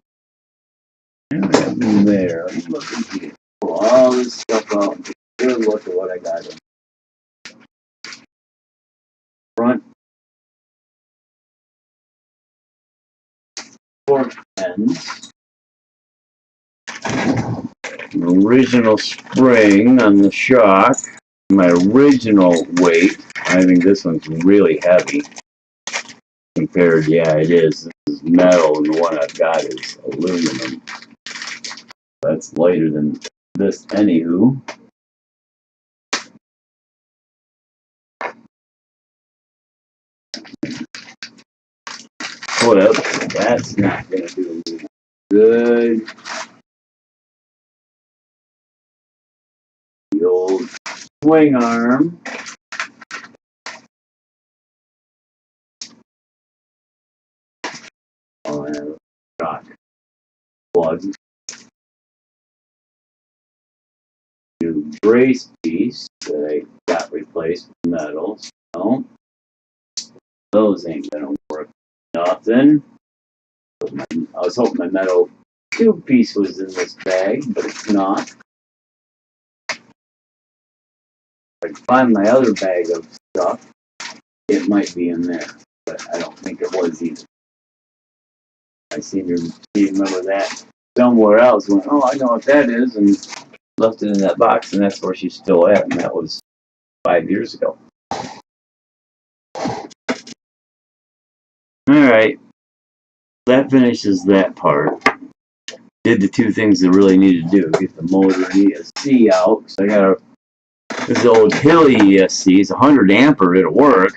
And I have them there. I'm looking here. Pull all this stuff out and take a good look at what I got in front. Fork ends. An original spring on the shock. My original weight. I think this one's really heavy. Compared, yeah, it is. This is metal, and the one I've got is aluminum. That's lighter than this, anywho. Well, that's not going to do me good. The old swing arm. Oh, I have a shock plug. New brace piece that I got replaced with metal. So those ain't gonna work nothing. I was hoping my metal tube piece was in this bag, but it's not. If I can find my other bag of stuff, it might be in there, but I don't think it was either. I seem to remember that somewhere else. Went, oh, I know what that is, and left it in that box, and that's where she's still at, and that was 5 years ago. Alright, that finishes that part. Did the 2 things I really needed to do. Get the motor and ESC out, because I got this old Hilly ESC. It's 100 ampere, it'll work,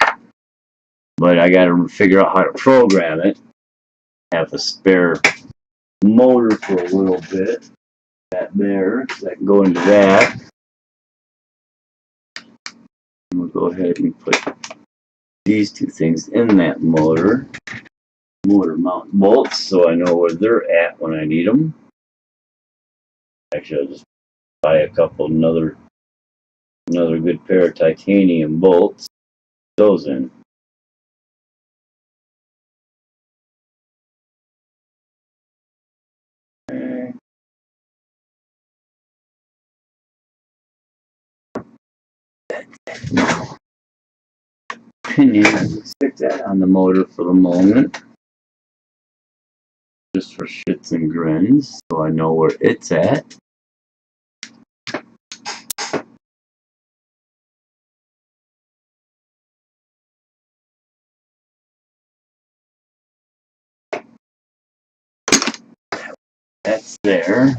but I got to figure out how to program it. Have a spare motor for a little bit. That there, so I can go into that. And we'll go ahead and put these 2 things in that motor. Motor mount bolts, so I know where they're at when I need them. Actually, I'll just buy a couple, another good pair of titanium bolts. Those in. Okay. Pinion. Stick that on the motor for the moment. Just for shits and grins, so I know where it's at. That's there.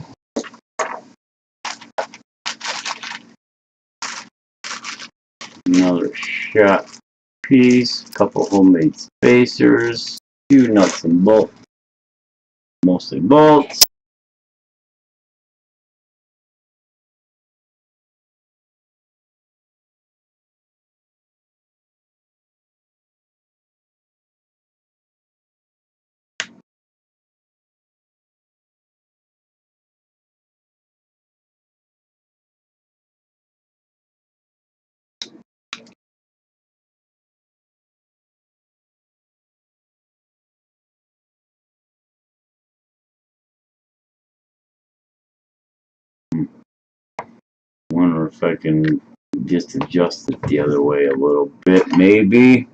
Another shot piece, couple homemade spacers, 2 nuts and bolts, mostly bolts. if I can just adjust it the other way a little bit, maybe.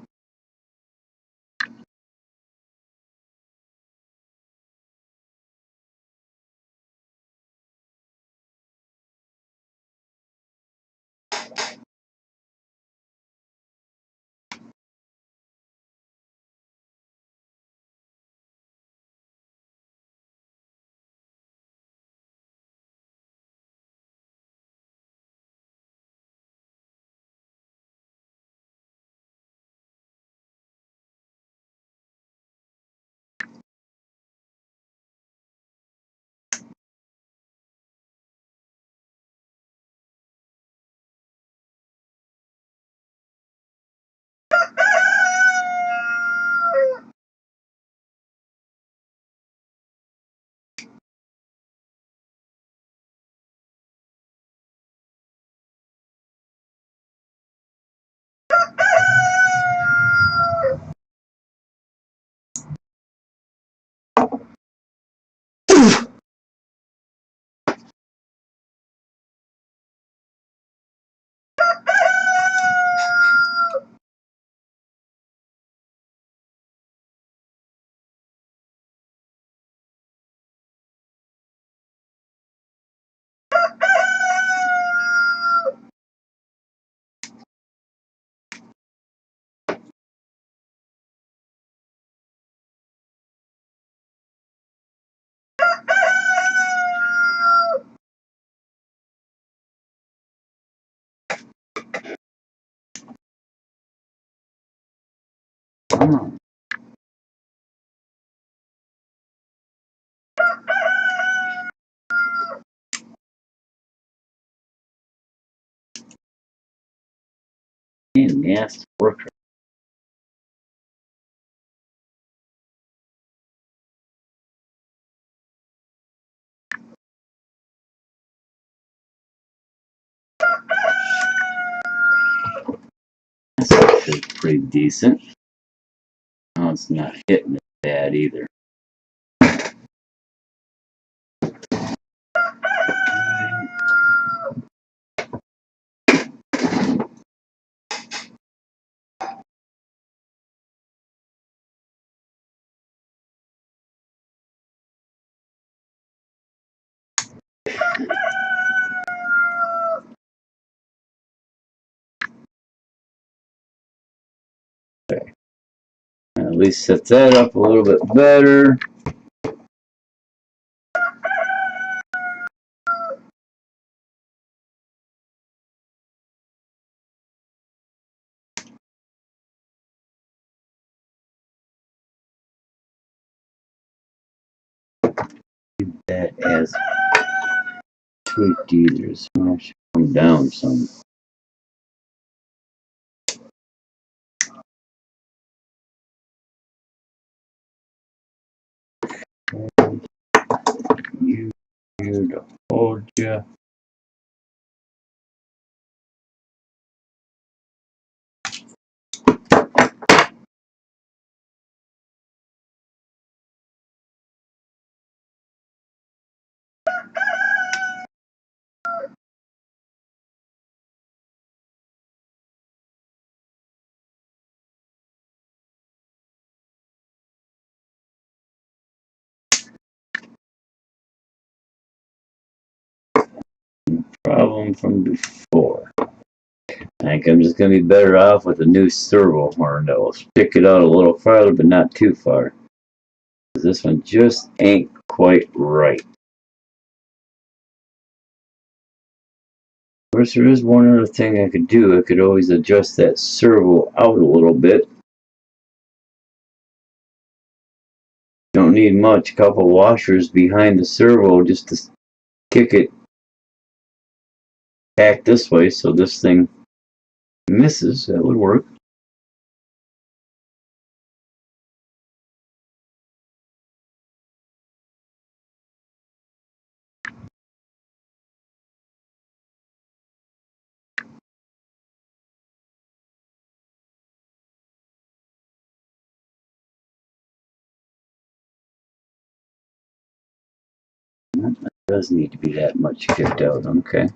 Oh, man, nasty worker. That's actually pretty decent. Oh, it's not hitting it bad either. Okay. At least set that up a little bit better. That as tweaked either, so I should come down some. You here to hold ya. Problem from before. I think I'm just going to be better off with a new servo horn that will stick it out a little farther, but not too far. This one just ain't quite right. Of course, there is one other thing I could do. I could always adjust that servo out a little bit. Don't need much. A couple washers behind the servo just to kick it back this way so this thing misses. That would work. That does need to be that much kicked out. Okay.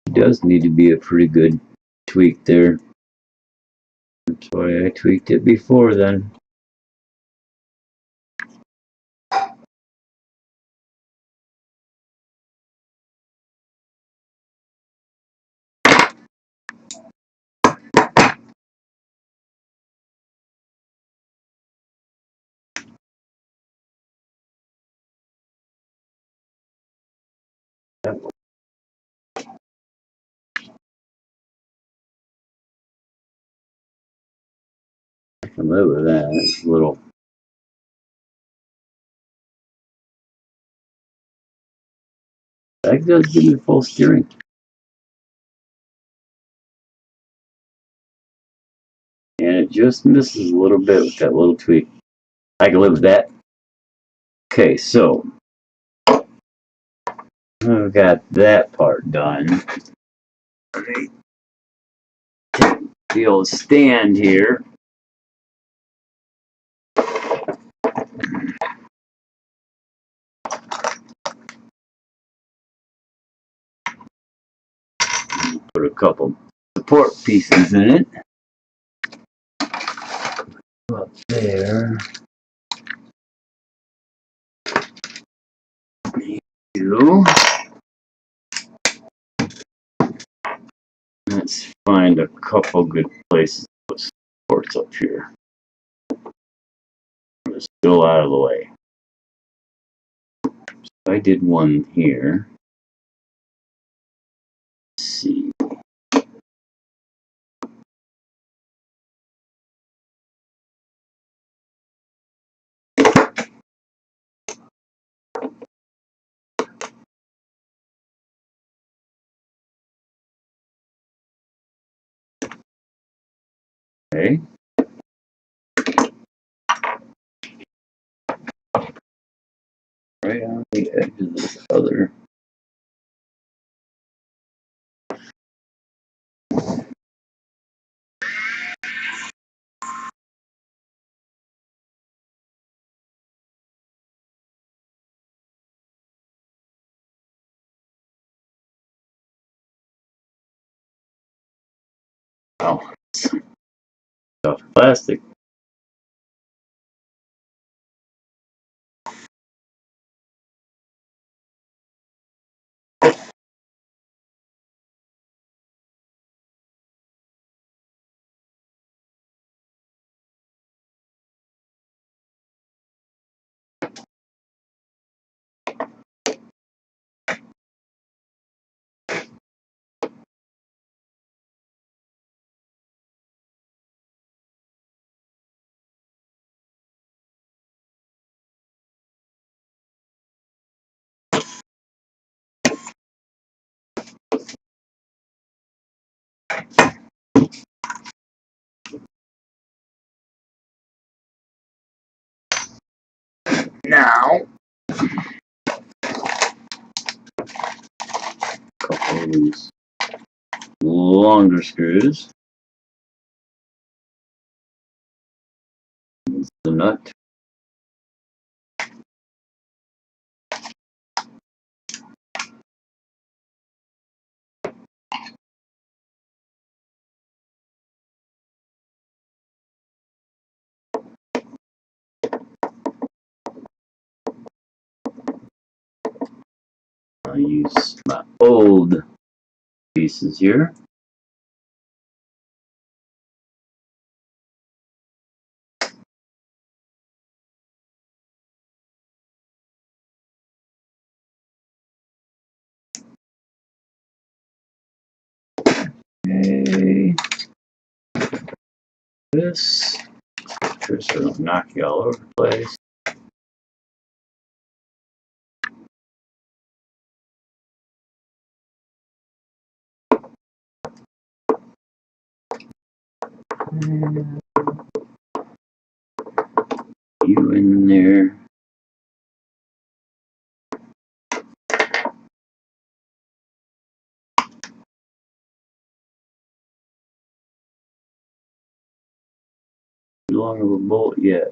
It does need to be a pretty good tweak there. That's why I tweaked it before then. I can live with that. It's a little. That does give me full steering. And it just misses a little bit with that little tweak. I can live with that. Okay, so I've got that part done. Okay. Take the old stand here. Put a couple support pieces in it. Up there. You. Let's find a couple good places to put supports up here. It's still out of the way. So I did one here. Let's see. Okay. Right on the edge of this other. Oh, tough plastic. Now, a couple of these longer screws. Here's the nut. I use my old pieces here. Okay. This. Just so I don't knock you all over the place. And you in there. Too long of a bolt yet.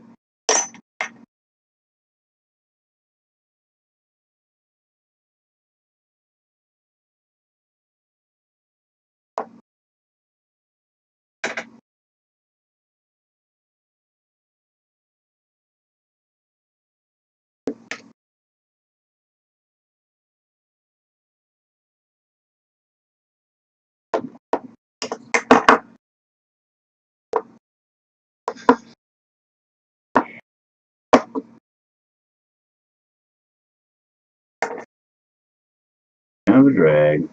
of a drag.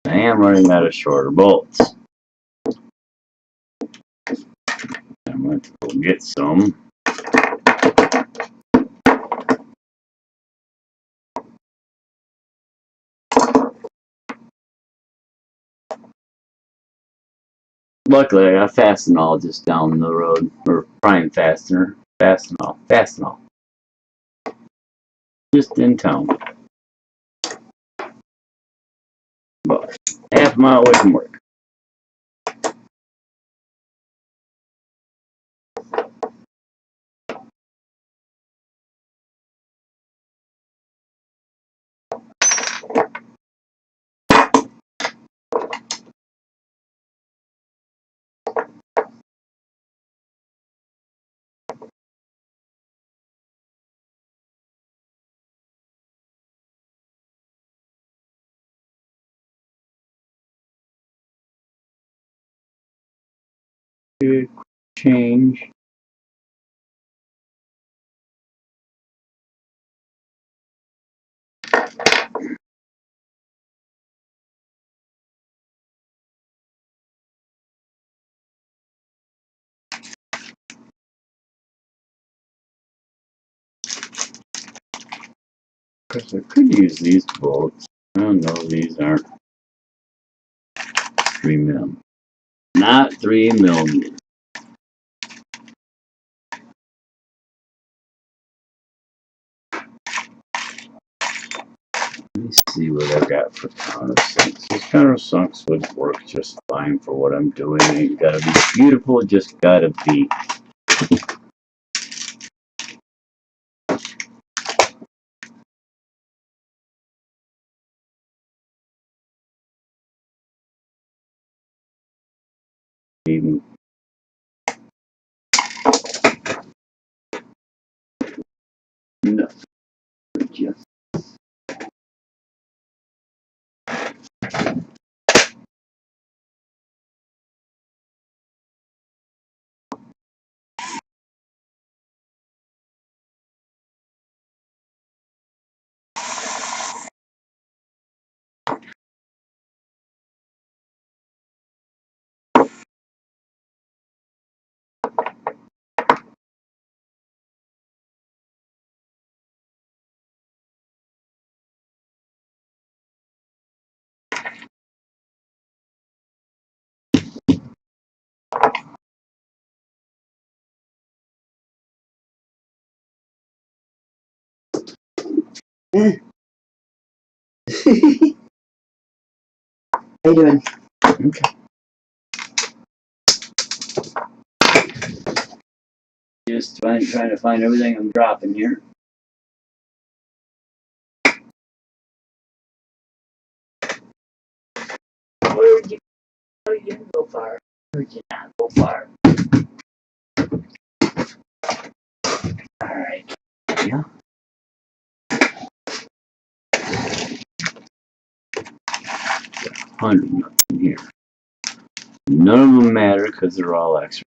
I am running out of shorter bolts. I'm going to go get some. Luckily, I got Fastenal just down the road, or prime fastener. Fastenal. Just in town. About half a mile away from work. Good change. Of course, I could use these bolts. Oh no, these aren't 3mm. Not 3mm. Let me see what I got for countersunks. These countersunks would work just fine for what I'm doing. Ain't gotta be beautiful, just gotta be. Even enough. Just How you doing? okay. Just trying to find everything I'm dropping here. Where did you go? You didn't go far. Where did you not go far? Alright. Yeah. 100 nuts in here. None of them matter because they're all extra.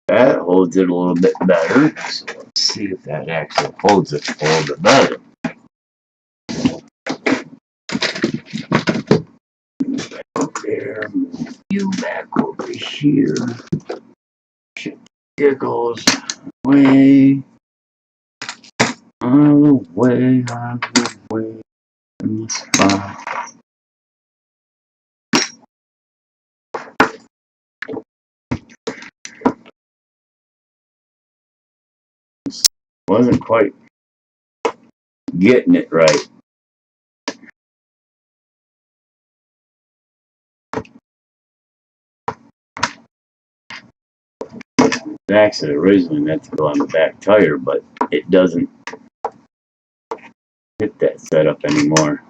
That holds it a little bit better. So let's see if that actually holds it a little bit better. Back there, move you back over here. Here goes way, all the way, all the way in the spot. Wasn't quite getting it right. Actually, originally meant to go on the back tire, but it doesn't hit that setup anymore.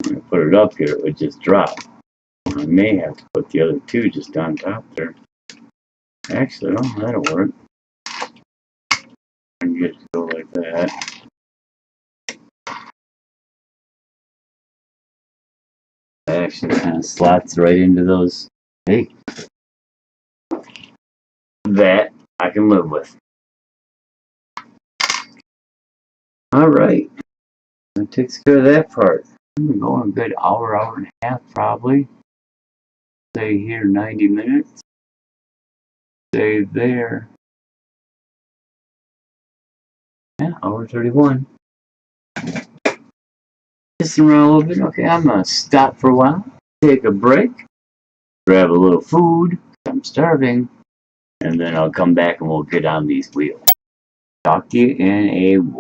When I put it up here, it would just drop. I may have to put the other two just on top there. Actually, oh, that'll work. And just go like that. That actually kind of slots right into those. Hey, that I can live with. Alright, that takes care of that part. I'm going a good hour, hour and a half probably. Stay here 90 minutes. Stay there. Yeah, hour 31. Just around a little bit. Okay, I'm gonna stop for a while. Take a break. Grab a little food. I'm starving. And then I'll come back and we'll get on these wheels. Talk to you in a